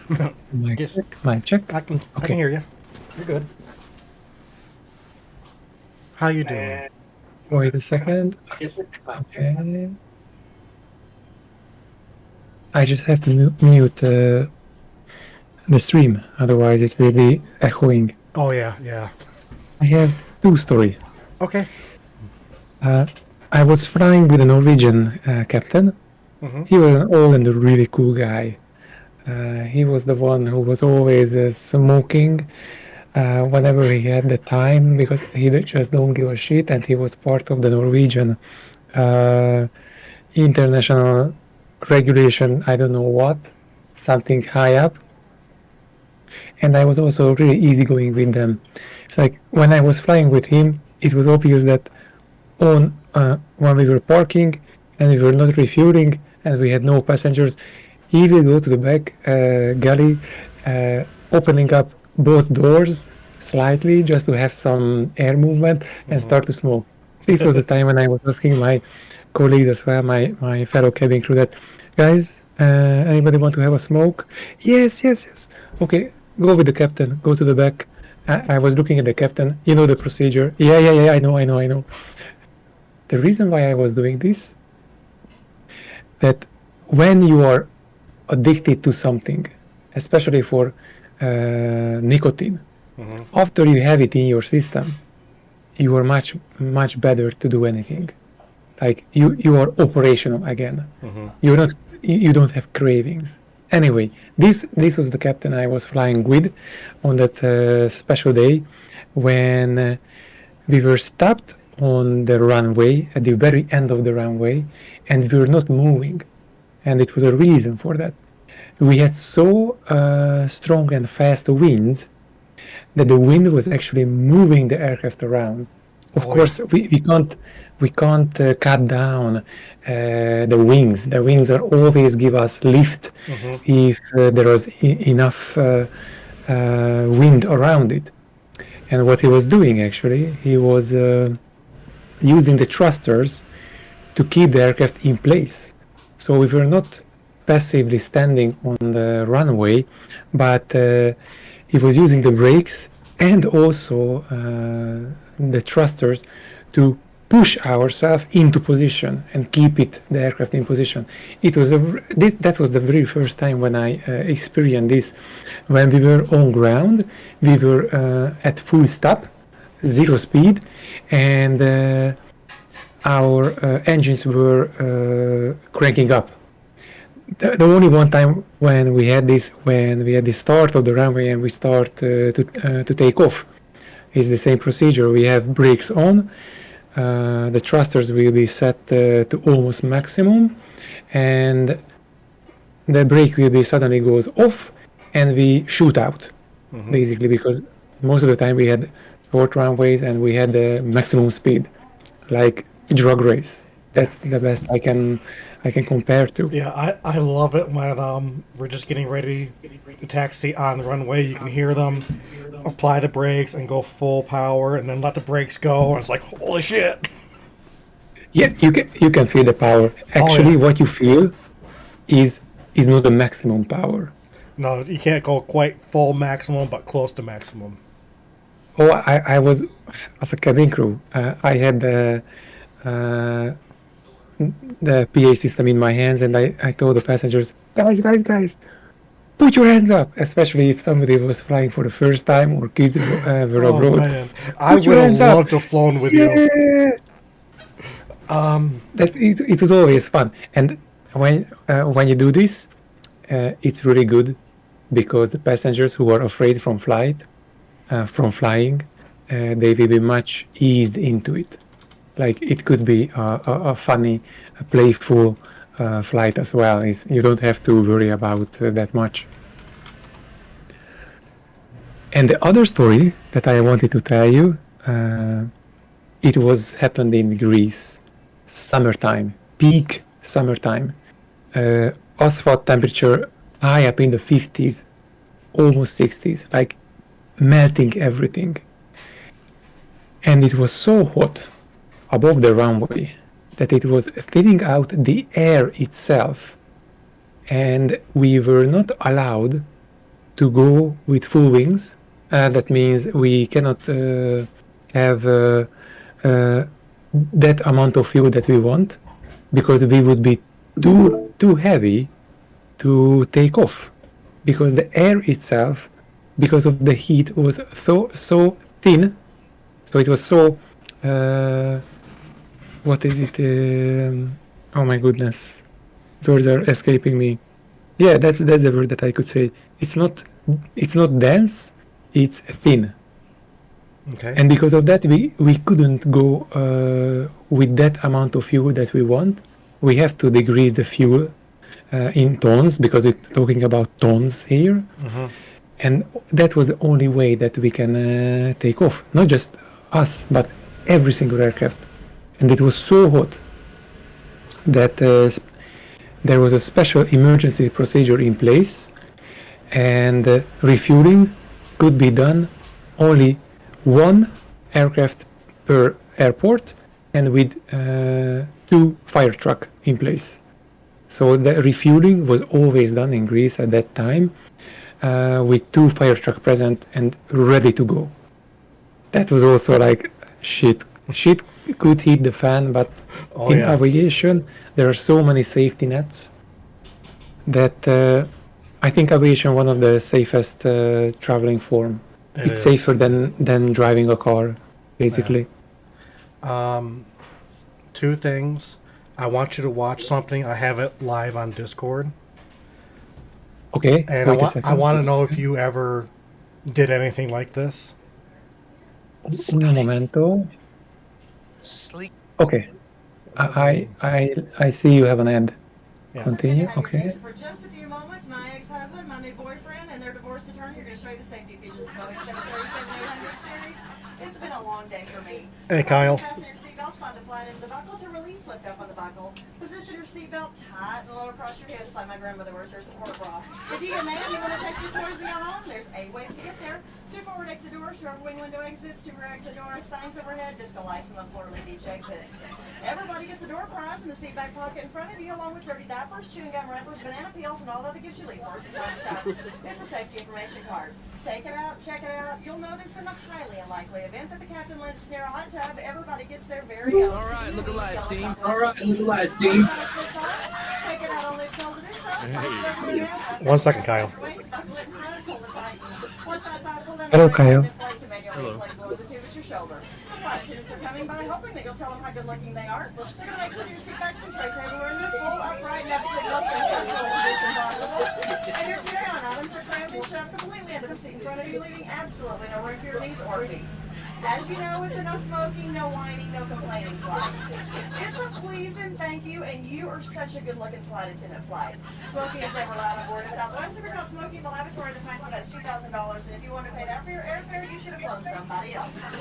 Mic Yes. check. Mic check. I can Okay. hear you. You're good. How you doing? Wait a second. Okay. I just have to mute the stream, otherwise it will be echoing. Oh yeah, yeah. I have two stories. Okay. I was flying with a Norwegian captain. Mm-hmm. He was an old and a really cool guy. He was the one who was always smoking whenever he had the time, because he just don't give a shit, and he was part of the Norwegian international regulation, I don't know what, something high up. And I was also really easygoing with them. It's like when I was flying with him, it was obvious that when we were parking and we were not refueling and we had no passengers, he will go to the back galley, opening up both doors slightly just to have some air movement and start to smoke. This was the time when I was asking my colleagues as well, my fellow cabin crew, that, guys, anybody want to have a smoke? Yes, yes, yes. Okay, go with the captain, go to the back. I was looking at the captain, you know the procedure. Yeah, I know. The reason why I was doing this, that when you are addicted to something, especially for nicotine, after you have it in your system, you are much better to do anything. Like you are operational again. You're not you don't have cravings. Anyway, this was the captain I was flying with on that special day when we were stopped on the runway at the very end of the runway, and we were not moving, and it was a reason for that. We had so strong and fast winds that the wind was actually moving the aircraft around. Of course, we can't cut down the wings. The wings are always give us lift if there was enough wind around it. And what he was doing actually, he was using the thrusters to keep the aircraft in place. So we were not passively standing on the runway, but he was using the brakes and also the thrusters to push ourselves into position and keep the aircraft in position. It was that was the very first time when I experienced this. When we were on ground, we were at full stop, 0 speed, and our engines were cranking up. The only one time when we had this, when we had the start of the runway and we start to take off, is the same procedure. We have brakes on, the thrusters will be set to almost maximum, and the brake will be suddenly goes off, and we shoot out, basically, because most of the time we had short runways and we had the maximum speed, like drag race. That's the best I can compare to. Yeah, I love it when we're just getting ready to taxi on the runway. You can hear them apply the brakes and go full power, and then let the brakes go, and it's like, holy shit! Yeah, you can feel the power. Actually, what you feel is not the maximum power. No, you can't go quite full maximum, but close to maximum. Oh, I was, as a cabin crew, I had the PA system in my hands, and I told the passengers, guys, put your hands up, especially if somebody was flying for the first time or kids were Oh abroad. man, I would have loved to have flown with you. That it was always fun, and when you do this, it's really good because the passengers who are afraid from flying, they will be much eased into it. Like it could be a funny, a playful flight as well. You don't have to worry about that much. And the other story that I wanted to tell you, it was happened in Greece, summertime, peak summertime, asphalt temperature high up in the 50s, almost 60s, like melting everything. And it was so hot above the runway that it was thinning out the air itself, and we were not allowed to go with full wings. That means we cannot have that amount of fuel that we want, because we would be too heavy to take off, because the air itself, because of the heat, was so thin. So it was so what is it? Oh my goodness, words are escaping me. Yeah, that's the word that I could say. It's not dense, it's thin. Okay. And because of that, we couldn't go with that amount of fuel that we want. We have to decrease the fuel in tons, because we're talking about tons here. And that was the only way that we can take off. Not just us, but every single aircraft. And it was so hot that there was a special emergency procedure in place, and refueling could be done only one aircraft per airport, and with 2 fire trucks in place. So the refueling was always done in Greece at that time, with 2 fire trucks present and ready to go. That was also like shit could hit the fan, but in aviation there are so many safety nets that I think aviation one of the safest traveling form. It's safer than driving a car, basically. Two things. I want you to watch something. I have it live on Discord, Okay, and wait a second. I want to know if you ever did anything like this. Un momento. Sleek. Okay, I see you have an ad. Yeah. Continue. Have your Okay. attention for just a few moments. My ex-husband, my new boyfriend, and their divorce attorney are going to show you the safety features of Boeing 737-800 series. It's been a long day for me. Hey, Kyle. Fasten your seatbelt, slide the flat into the buckle to release lift up on the buckle. Position your seatbelt tight and low across your hips like my grandmother wears her support bra. If you get mad and you want to take your toys and go home, there's 8 ways to get there. 2 forward exit doors, 2 upper wing window exits, 2 rear exit doors, signs overhead, disco lights, and the floor lead each exit. Everybody gets a door prize in the seat back pocket in front of you, along with 30 diapers, chewing gum wrappers, banana peels, and all other gifts you leave for us from time to time. It's a safety information card. Take it out, check it out. You'll notice in the highly unlikely event that the captain lends us near a hot tub, everybody gets their very own. All right, look alive, team. All right, look alive, team. Take it out only if told to do so. 1 second, Kyle. Hello, Kyle. Hello. Flight attendants are coming by, hoping that you'll tell them how good looking they are. They're going to make sure that your seat backs and trays everywhere in their full, upright, and absolutely most uncomfortable position possible. And your carry-on items are crammed and shoved completely into the seat in front of you, leaving absolutely no room for your knees or feet. As you know, it's a no smoking, no whining, no complaining flight. It's a please and thank you, and you are such a good-looking flight attendant flight. Smoking is never allowed on board of Southwest. If you're not smoking in the lavatory, the fine for that's $2,000, and if you want to pay that for your airfare, you should have flown somebody else.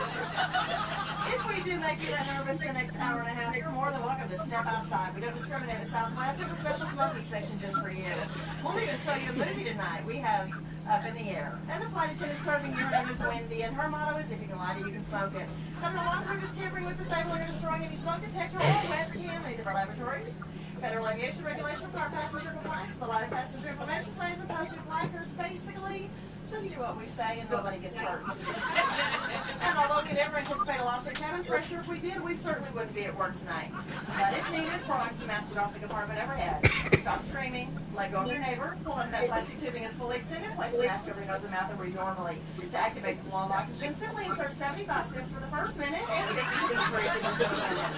If we do make you that nervous the next hour and a half, you're more than welcome to step outside. We don't discriminate at Southwest. We have a special smoking section just for you. We'll even show you a movie tonight. We have Up in the Air. And the flight attendant serving you, her name is Wendy, and her motto is, if you can light it, you can smoke it. Federal law prohibits tampering with, disabling, or destroying any smoke detector or webcam in either of our laboratories. Federal aviation regulation require passenger compliance with the lighted passenger information signs and posted placards. Basically, just do what we say and nobody gets hurt. And although we never anticipate a loss of cabin pressure, if we did, we certainly wouldn't be at work tonight. But if needed, for oxygen masks off the compartment overhead. Stop screaming, let go of your neighbor, pull under that plastic tubing is fully extended, place the mask over your nose and mouth over you normally. To activate the flow of oxygen, simply insert 75 cents for the first minute and 50 cents for each additional minute.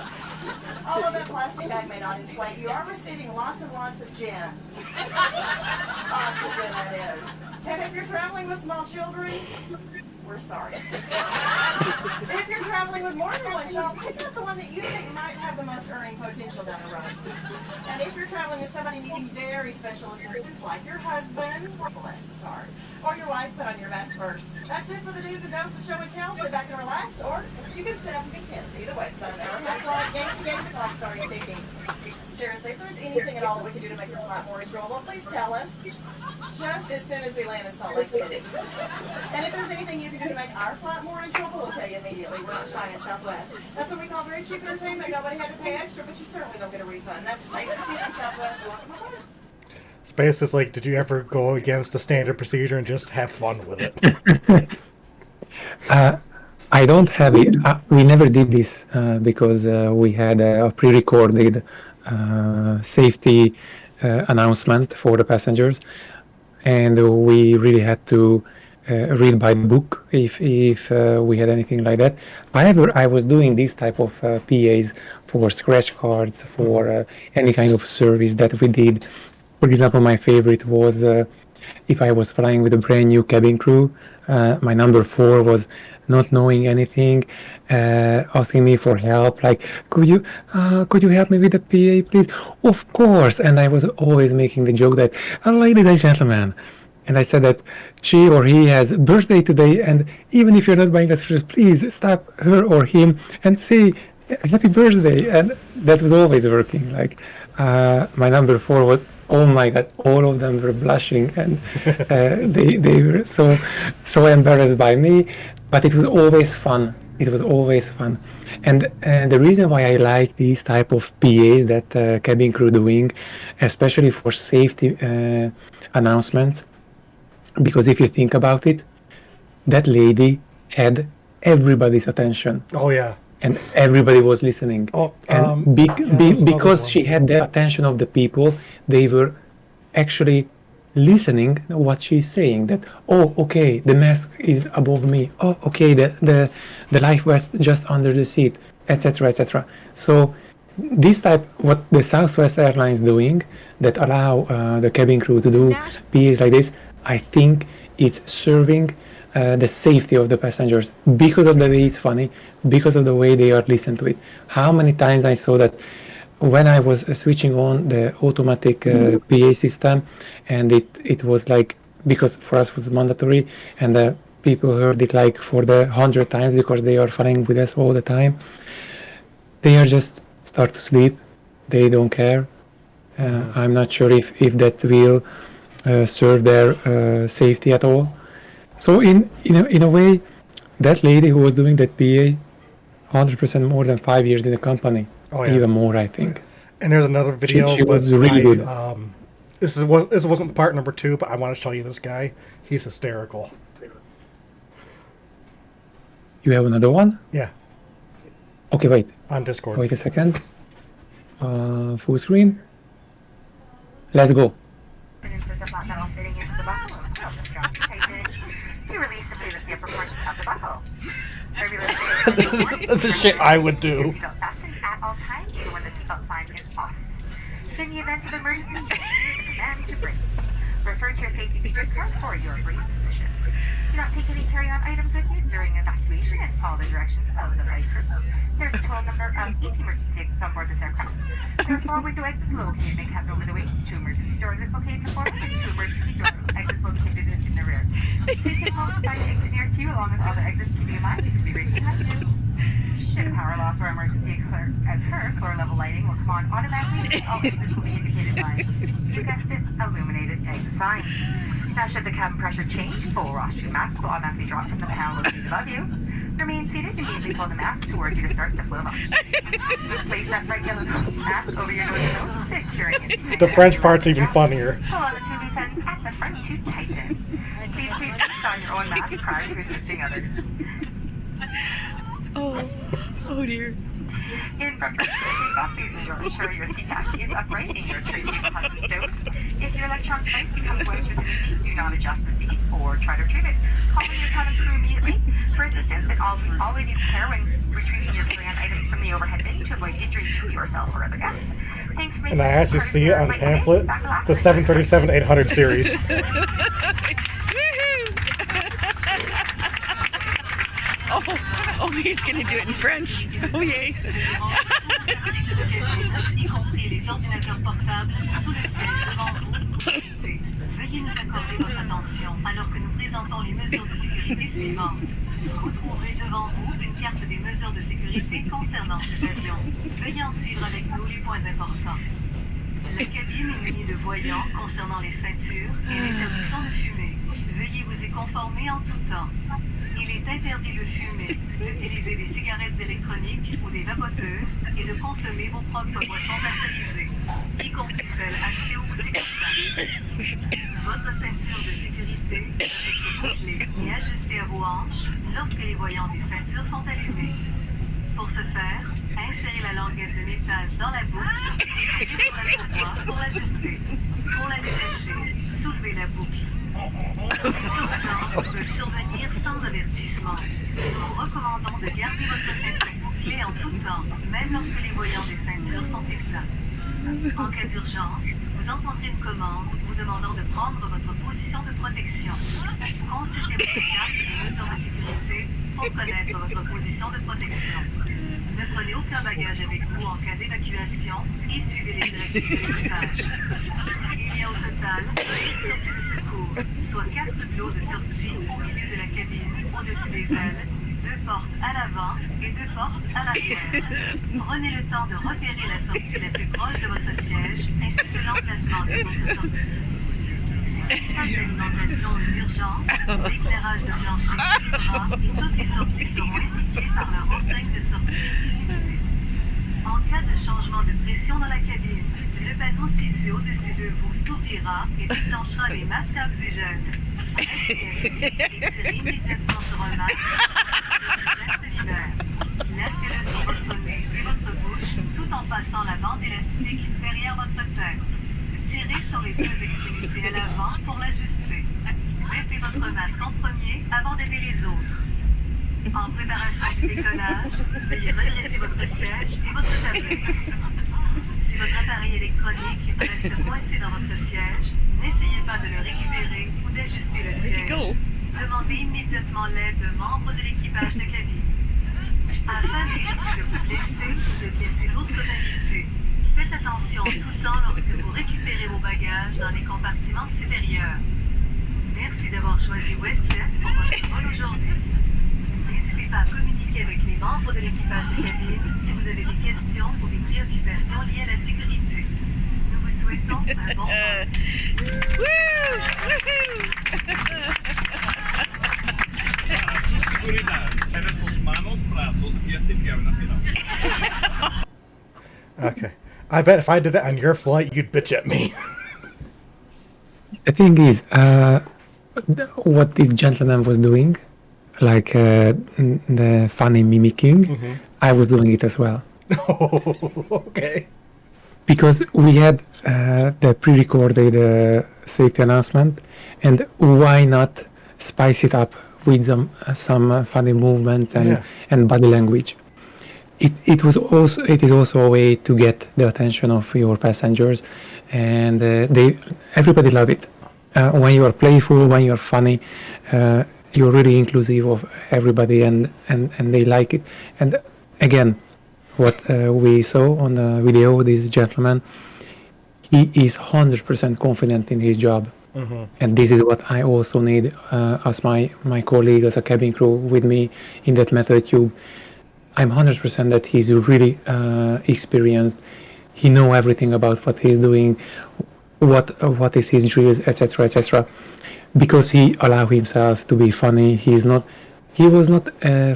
Although that plastic bag may not inflate, you are receiving lots and lots of gin. Oxygen, that is. And if you're traveling with small children, we're sorry. If you're traveling with more than one child, pick out the one that you think might have the most earning potential down the road. And if you're traveling with somebody needing very special assistance, like your husband, bless his heart, or your wife, put on your mask first. That's it for the do's and don'ts of show and tell. Sit back and relax, or you can sit up and be tense. Either way, it's not an hour. That clock, game to game, the clock's already ticking. Seriously, if there's anything at all that we can do to make your flight more enjoyable, please tell us. Just as soon as we land in Salt Lake City. And if there's anything you can do to make our flight more enjoyable, we'll tell you immediately. We're not shy at Southwest. That's what we call very cheap entertainment. Nobody had to pay extra, but you certainly don't get a refund. That's thanks for choosing Southwest. Welcome aboard. Space is like, did you ever go against the standard procedure and just have fun with it? I don't have it. We never did this because we had a pre-recorded safety announcement for the passengers, and we really had to read by book if we had anything like that. However, I was doing this type of PAs for scratch cards, for any kind of service that we did. For example, my favorite was if I was flying with a brand new cabin crew, my number 4 was not knowing anything, asking me for help, like, could you help me with the PA, please? Of course. And I was always making the joke that, ladies and gentlemen, and I said that she or he has a birthday today, and even if you're not buying us Christmas, please stop her or him and say happy birthday. And that was always working. Like, my number 4 was, oh my God, all of them were blushing, and they were so embarrassed by me, but it was always fun. It was always fun. And the reason why I like these type of PAs that cabin crew doing, especially for safety announcements, because if you think about it, that lady had everybody's attention. Oh, yeah. And everybody was listening. Oh, and because she had the attention of the people, they were actually listening what she's saying. That, oh, okay, the mask is above me. Oh, okay, the life vest just under the seat, etc., etc. So this type, what the Southwest Airlines doing, that allow the cabin crew to do PAs like this, I think it's serving the safety of the passengers because of the way it's funny, because of the way they are listened to it. How many times I saw that when I was switching on the automatic PA system, and it was like, because for us it was mandatory, and the people heard it like for the 100 times because they are flying with us all the time. They are just start to sleep. They don't care. I'm not sure if that will serve their safety at all. So in a way, that lady who was doing that PA, 100% more than 5 years in the company, Oh, yeah. even more, I think. And there's another video. She was really good. This wasn't part number 2, but I want to show you this guy. He's hysterical. You have another one? Yeah, Okay, wait. on Discord. Wait a second. Full screen. Let's go. This is shit I would do. In the event of emergency, use the command to brake. Refer to your safety features card for your brief position. Do not take any carry-on items with you during evacuation and follow the directions of the flight crew. There's a total number of 8 emergency exits on board this aircraft. There are 4 window exits located in the cabin over the wing, 2 emergency door exits located in the forward, and 2 emergency door exits located in the rear. Please take note to find the exit nearest you along with all the exits. Keeping in mind, these can be right behind you. Should a power loss or emergency occur, floor level lighting will come on automatically and all exits will be indicated by, you guessed it, illuminated exit sign. Now should the cabin pressure change, full rostrum mask will automatically drop from the panel located above you. Remain seated and immediately pull the mask towards you to start the flow of oxygen. Place that bright yellow mask over your nose and nose, securing it. The French part's even funnier. Pull on the 2 loose ends at the front to tighten. Please put on your own mask prior to assisting others. Oh dear. In preference to the takeoff, please ensure your seat back is upright and your tray table has been stowed. If your electronic device becomes wedged within the seat, do not adjust the seat or try to retrieve it. Call your cabin crew immediately for assistance, and always use care when retrieving your carry-on items from the overhead bin to avoid injury to yourself or other guests. Thanks for making And I actually see it on the pamphlet. It's a 737-800 series. Oh, he's gonna do it in French. Oh yay. Veuillez nous accorder votre attention alors que nous présentons les mesures de sécurité suivantes. Vous trouverez devant vous une carte des mesures de sécurité concernant cet avion. Veuillez en suivre avec nous les points importants. La cabine est munie de voyants concernant les ceintures et l'interdiction de fumer. Veuillez vous y conformer en tout temps. Il est interdit de fumer, d'utiliser des cigarettes électroniques ou des vapoteuses et de consommer vos propres boissons alcoolisées, y compris celles achetées au boutique. Votre ceinture de sécurité doit être bouclée et ajustée à vos hanches lorsque les voyants des ceintures sont allumés. Pour ce faire, insérez la languette de métal dans la boucle et appuyez sur la courroie pour l'ajuster. Pour la détacher, soulevez la boucle. Les urgences peuvent survenir sans avertissement. Nous vous recommandons de garder votre ceinture bouclée en tout temps, même lorsque les voyants des ceintures sont éteints. En cas d'urgence, vous entendrez une commande vous demandant de prendre votre position de protection. Consultez votre carte et mesures de sécurité pour connaître votre position de protection. Ne prenez aucun bagage avec vous en cas d'évacuation et suivez les directives d'équipage. Il y a au total 8 sorties de secours, soit 4 plots de sortie au milieu de la cabine, au-dessus des ailes, 2 portes à l'avant et 2 portes à l'arrière. Prenez le temps de repérer la sortie la plus proche de votre siège ainsi que l'emplacement des autres sorties. Pas d'extension d'urgence, l'éclairage de plancher s'ouvrira et toutes les sorties seront indiquées par leur enseigne de sortie. En cas de changement de pression dans la cabine, le panneau situé au-dessus de vous s'ouvrira et déclenchera les masques à oxygène. Insérez immédiatement sur un masque et se libère. Laissez-le sur votre nez et votre bouche tout en passant la bande élastique derrière votre tête. Tirez sur les 2 extrémités à l'avant pour l'ajuster. Mettez votre masque en premier avant d'aider les autres. En préparation du décollage, veuillez redresser votre siège et votre tablette. Si votre appareil électronique reste coincé dans votre siège, n'essayez pas de le récupérer ou d'ajuster le siège. Demandez immédiatement l'aide de membres de l'équipage de cabine. Afin d'éviter de vous blesser ou de blesser d'autres invités, faites attention en tout temps lorsque vous récupérez vos bagages dans les compartiments supérieurs. Merci d'avoir choisi WestJet pour votre vol aujourd'hui. N'hésitez pas à communiquer avec les membres de l'équipage de cabine si vous avez des questions ou des préoccupations liées à la sécurité. Nous vous souhaitons un bon vol. Su seguridad, tiene sus manos, brazos, pies y piernas y no. Okay. I bet if I did that on your flight, you'd bitch at me. The thing is, what this gentleman was doing, like the funny mimicking, I was doing it as well. Oh, okay. Because we had the pre-recorded safety announcement, and why not spice it up with some funny movements and body language? It is also a way to get the attention of your passengers, and everybody love it. When you are playful, when you are funny, you're really inclusive of everybody, and they like it. And again, what we saw on the video, this gentleman, he is 100% confident in his job. And this is what I also need as my colleague, as a cabin crew with me in that metal tube. I'm 100% that he's really experienced. He know everything about what he's doing, what is his drills, etc., etc. Because he allow himself to be funny. He was not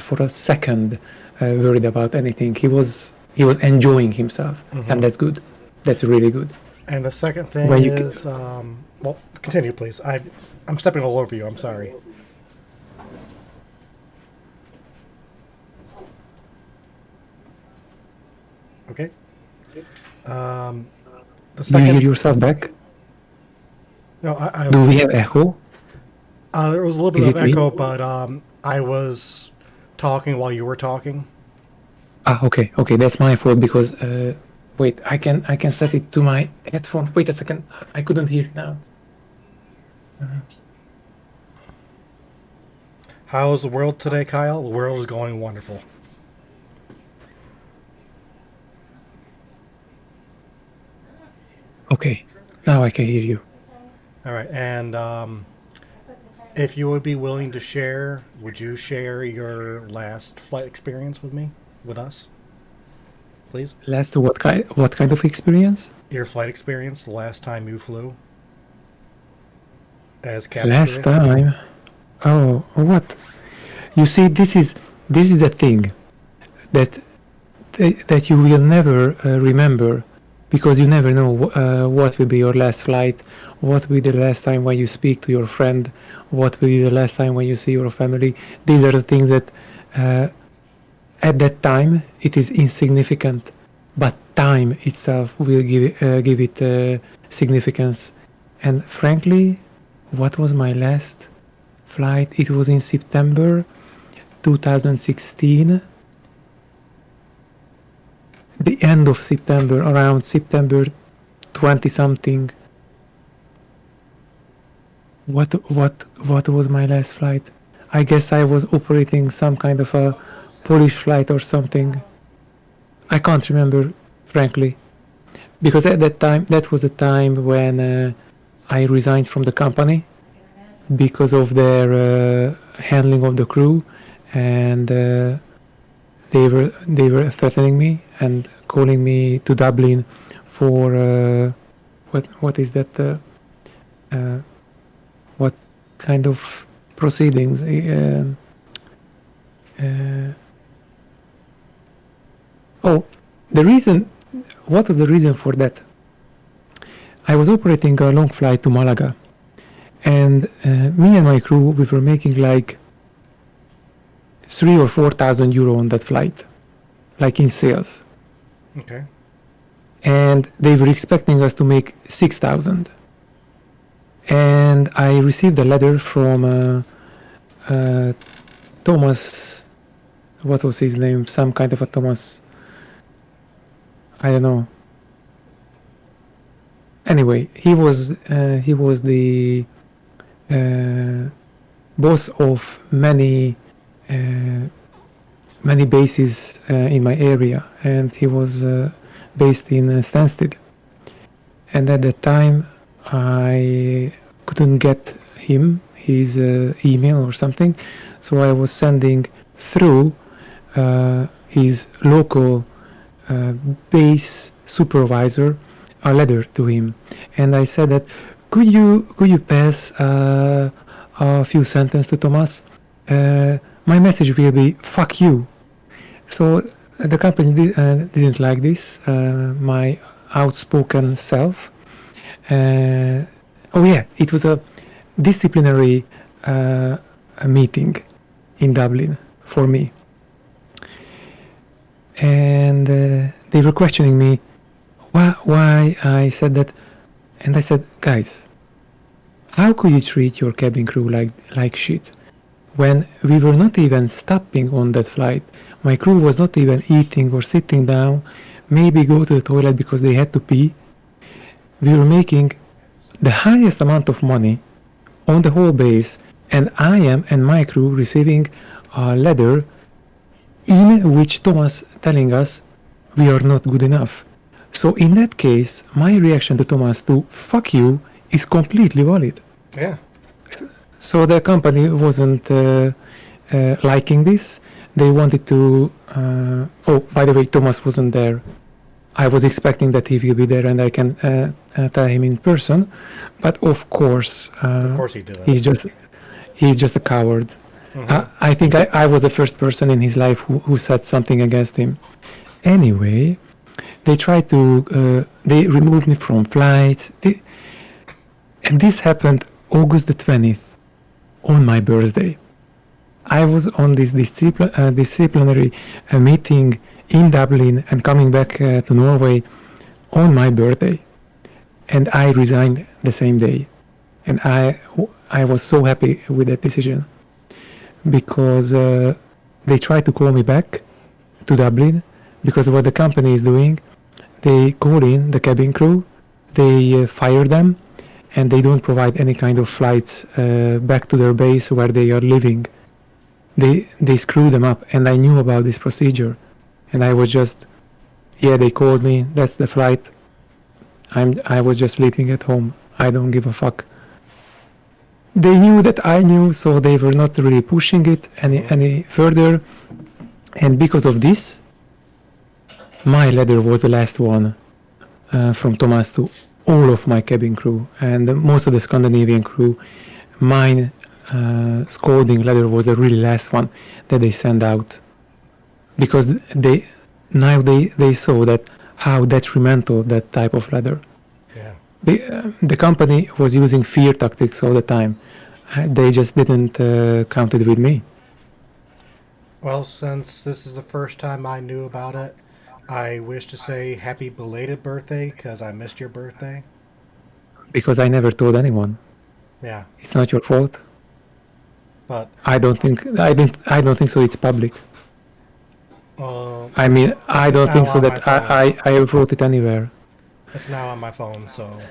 for a second worried about anything. He was enjoying himself, and that's good. That's really good. And the second thing is, well, continue, please. I'm stepping all over you. I'm sorry. Okay. The Do you second. hear yourself back? No, I Do we have echo? there was a little bit Is of it me? echo, but I was talking while you were talking. Okay, that's my fault because wait, I can set it to my headphone. Wait a second, I couldn't hear now. How's the world today, Kyle? The world is going wonderful. Okay, now I can hear you. All right, and if you would be willing to share, would you share your last flight experience with us, please? Last, what kind of experience? Your flight experience, the last time you flew as cabin Last crew? time. Oh, what? You see, this is the thing that you will never remember, because you never know what will be your last flight, what will be the last time when you speak to your friend, what will be the last time when you see your family. These are the things that at that time it is insignificant, but time itself will give it significance. And frankly, what was my last flight? It was in September 2016. The end of September, around September 20 something. What was my last flight? I guess I was operating some kind of a Polish flight or something. I can't remember, frankly, because at that time, that was the time when I resigned from the company because of their handling of the crew, and they were threatening me and calling me to Dublin for what is that? What kind of proceedings? What was the reason for that? I was operating a long flight to Malaga, and me and my crew, we were making like 3,000 or 4,000 euro on that flight, like in sales. Okay. And they were expecting us to make 6,000. And I received a letter from Thomas what was his name? Some kind of a Thomas. I don't know. Anyway, he was the boss of many bases in my area, and he was based in Stansted. And at that time, I couldn't get his email or something, so I was sending through his local base supervisor a letter to him, and I said that could you pass a few sentences to Thomas? My message will be "fuck you." So the company didn't like this, my outspoken self. Oh yeah, it was a disciplinary a meeting in Dublin for me, and they were questioning me why I said that, and I said, guys, how could you treat your cabin crew like shit when we were not even stopping on that flight? My crew was not even eating or sitting down, maybe go to the toilet because they had to pee. We were making the highest amount of money on the whole base, and I am and my crew receiving a letter in which Thomas telling us we are not good enough. So in that case, my reaction to Thomas to "fuck you" is completely valid. Yeah. So the company wasn't liking this. They wanted to. Oh, by the way, Thomas wasn't there. I was expecting that he will be there, and I can tell him in person. But of course he did. he's just a coward. I think I was the first person in his life who said something against him. Anyway, they tried to. They removed me from flights. And this happened August the 20th, on my birthday. I was on this disciplinary meeting in Dublin and coming back to Norway on my birthday. And I resigned the same day. And I was so happy with that decision, because they tried to call me back to Dublin, because what the company is doing, they call in the cabin crew, they fire them, and they don't provide any kind of flights back to their base where they are living. They screw them up, and I knew about this procedure, and I was just, yeah, they called me, that's the flight. I was just sleeping at home. I don't give a fuck. They knew that I knew, so they were not really pushing it any further. And because of this, my letter was the last one from Thomas to all of my cabin crew and most of the Scandinavian crew. Mine scolding letter was the really last one that they sent out, because they saw that how detrimental that type of letter. Yeah. The company was using fear tactics all the time. They just didn't count it with me. Well, since this is the first time I knew about it, I wish to say happy belated birthday, because I missed your birthday. Because I never told anyone. Yeah. It's not your fault. But I don't think so. It's public. I mean, I don't think so that I wrote it anywhere. It's now on my phone, so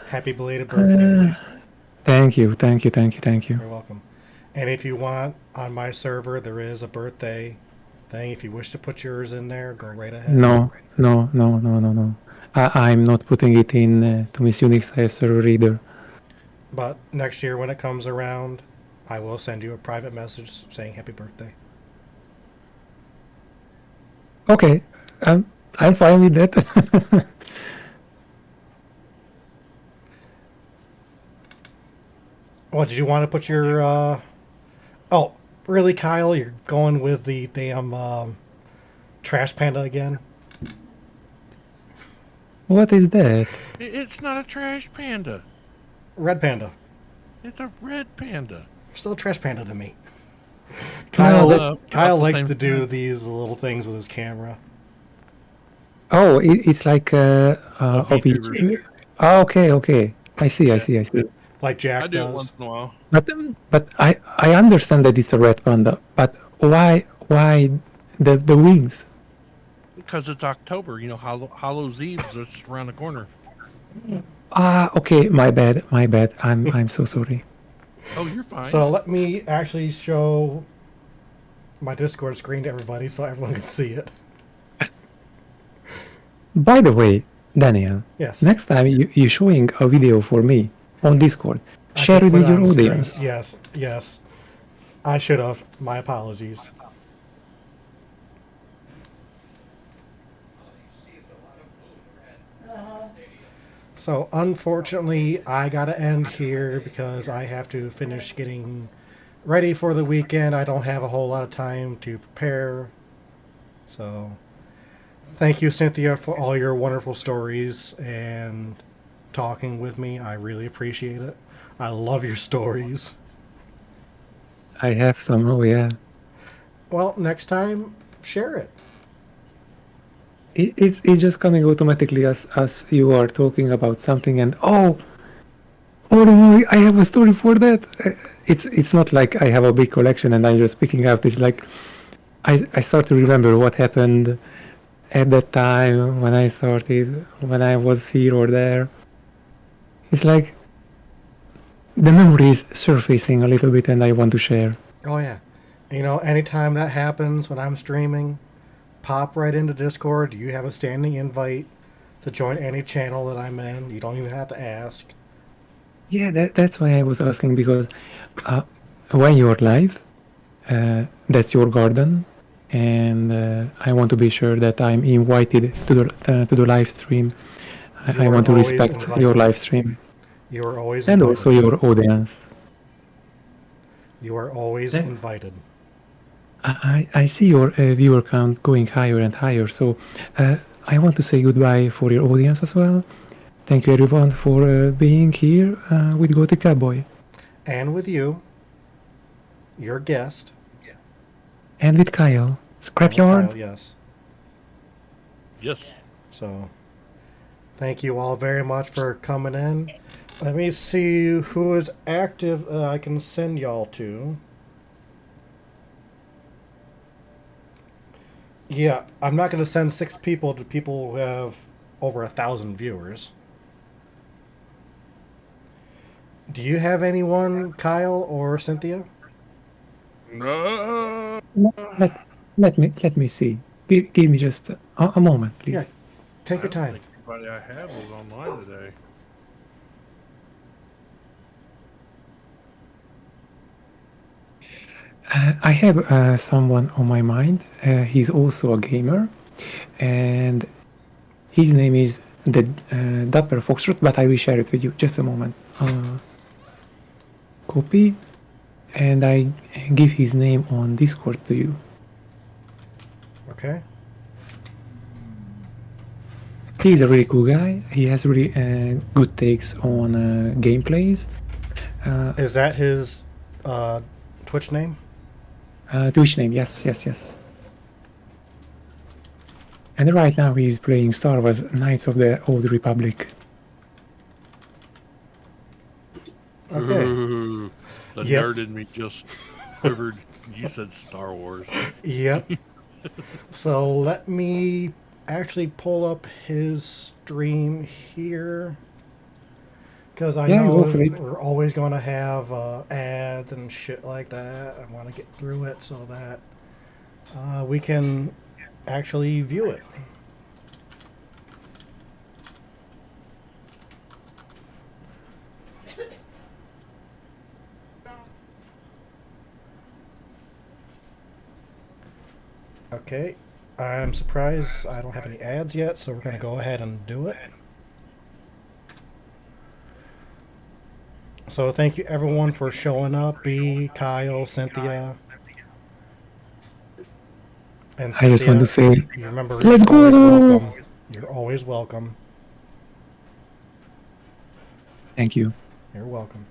happy belated birthday. Thank you. You're welcome. And if you want, on my server, there is a birthday thing. If you wish to put yours in there, go right ahead. No. I'm not putting it in to Miss Unix server either. But next year when it comes around, I will send you a private message saying happy birthday. Okay, I'm fine with that. What, did you want to put your... Oh, really, Kyle? You're going with the damn trash panda again? What is that? It's not a trash panda. Red panda. It's a red panda. Still a trash panda to me. Kyle likes to do thing. these little things with his camera. Oh, it's like of each. Oh, okay. I see. Like Jack I do it does. once in a while. But I understand that it's a red panda. But why Why the wings? Because it's October, you know, Hallow's Eve's just around the corner. Ah, okay, my bad. I'm so sorry. Oh, you're fine. So let me actually show my Discord screen to everybody so everyone can see it. By the way, Daniel, Yes. next time you're showing a video for me on Discord, I share can it put with your on screen. audience. Yes. I should have. My apologies. So unfortunately, I gotta end here because I have to finish getting ready for the weekend. I don't have a whole lot of time to prepare. So thank you, Cynthia, for all your wonderful stories and talking with me. I really appreciate it. I love your stories. I have some. Oh yeah. Well, next time, share it. It's just coming automatically as you are talking about something and oh no, I have a story for that. It's not like I have a big collection and I'm just picking out. It's like I start to remember what happened at that time when I started, when I was here or there. It's like the memory is surfacing a little bit and I want to share. Oh, yeah. You know, anytime that happens when I'm streaming, pop right into Discord. You have a standing invite to join any channel that I'm in. You don't even have to ask. Yeah, that's why I was asking, because when you're live, that's your garden, and I want to be sure that I'm invited to the live stream. I want to respect your live stream. You are always and invited. also your audience. You are always invited. I see your viewer count going higher and higher, so I want to say goodbye for your audience as well. Thank you everyone for being here with Gothic Cowboy. And with you, your guest. And with Kyle. Scrapyard. Kyle, yes. Yes. So, thank you all very much for coming in. Let me see who is active I can send y'all to. Yeah, I'm not going to send 6 people to people who have over 1,000 viewers. Do you have anyone, Kyle or Cynthia? No. Let me see. Give me just a moment, please. Yeah, take your time. Everybody I have was online today. I have someone on my mind. He's also a gamer, and his name is the Dapper Foxtrot, but I will share it with you. Just a moment. Copy, and I give his name on Discord to you. Okay. He's a really cool guy. He has really good takes on gameplays. Is that his Twitch name? Twitch name, yes. And right now he's playing Star Wars Knights of the Old Republic. Okay. Ooh, the nerd in me just quivered. You said Star Wars. Yep. So let me actually pull up his stream here. Because I know we're always going to have ads and shit like that. I want to get through it so that we can actually view it. Okay, I'm surprised I don't have any ads yet, so we're going to go ahead and do it. So thank you everyone for showing up. B, Kyle, Cynthia. And Cynthia, I just want to say, you remember, let's go! You're always welcome. Thank you. You're welcome.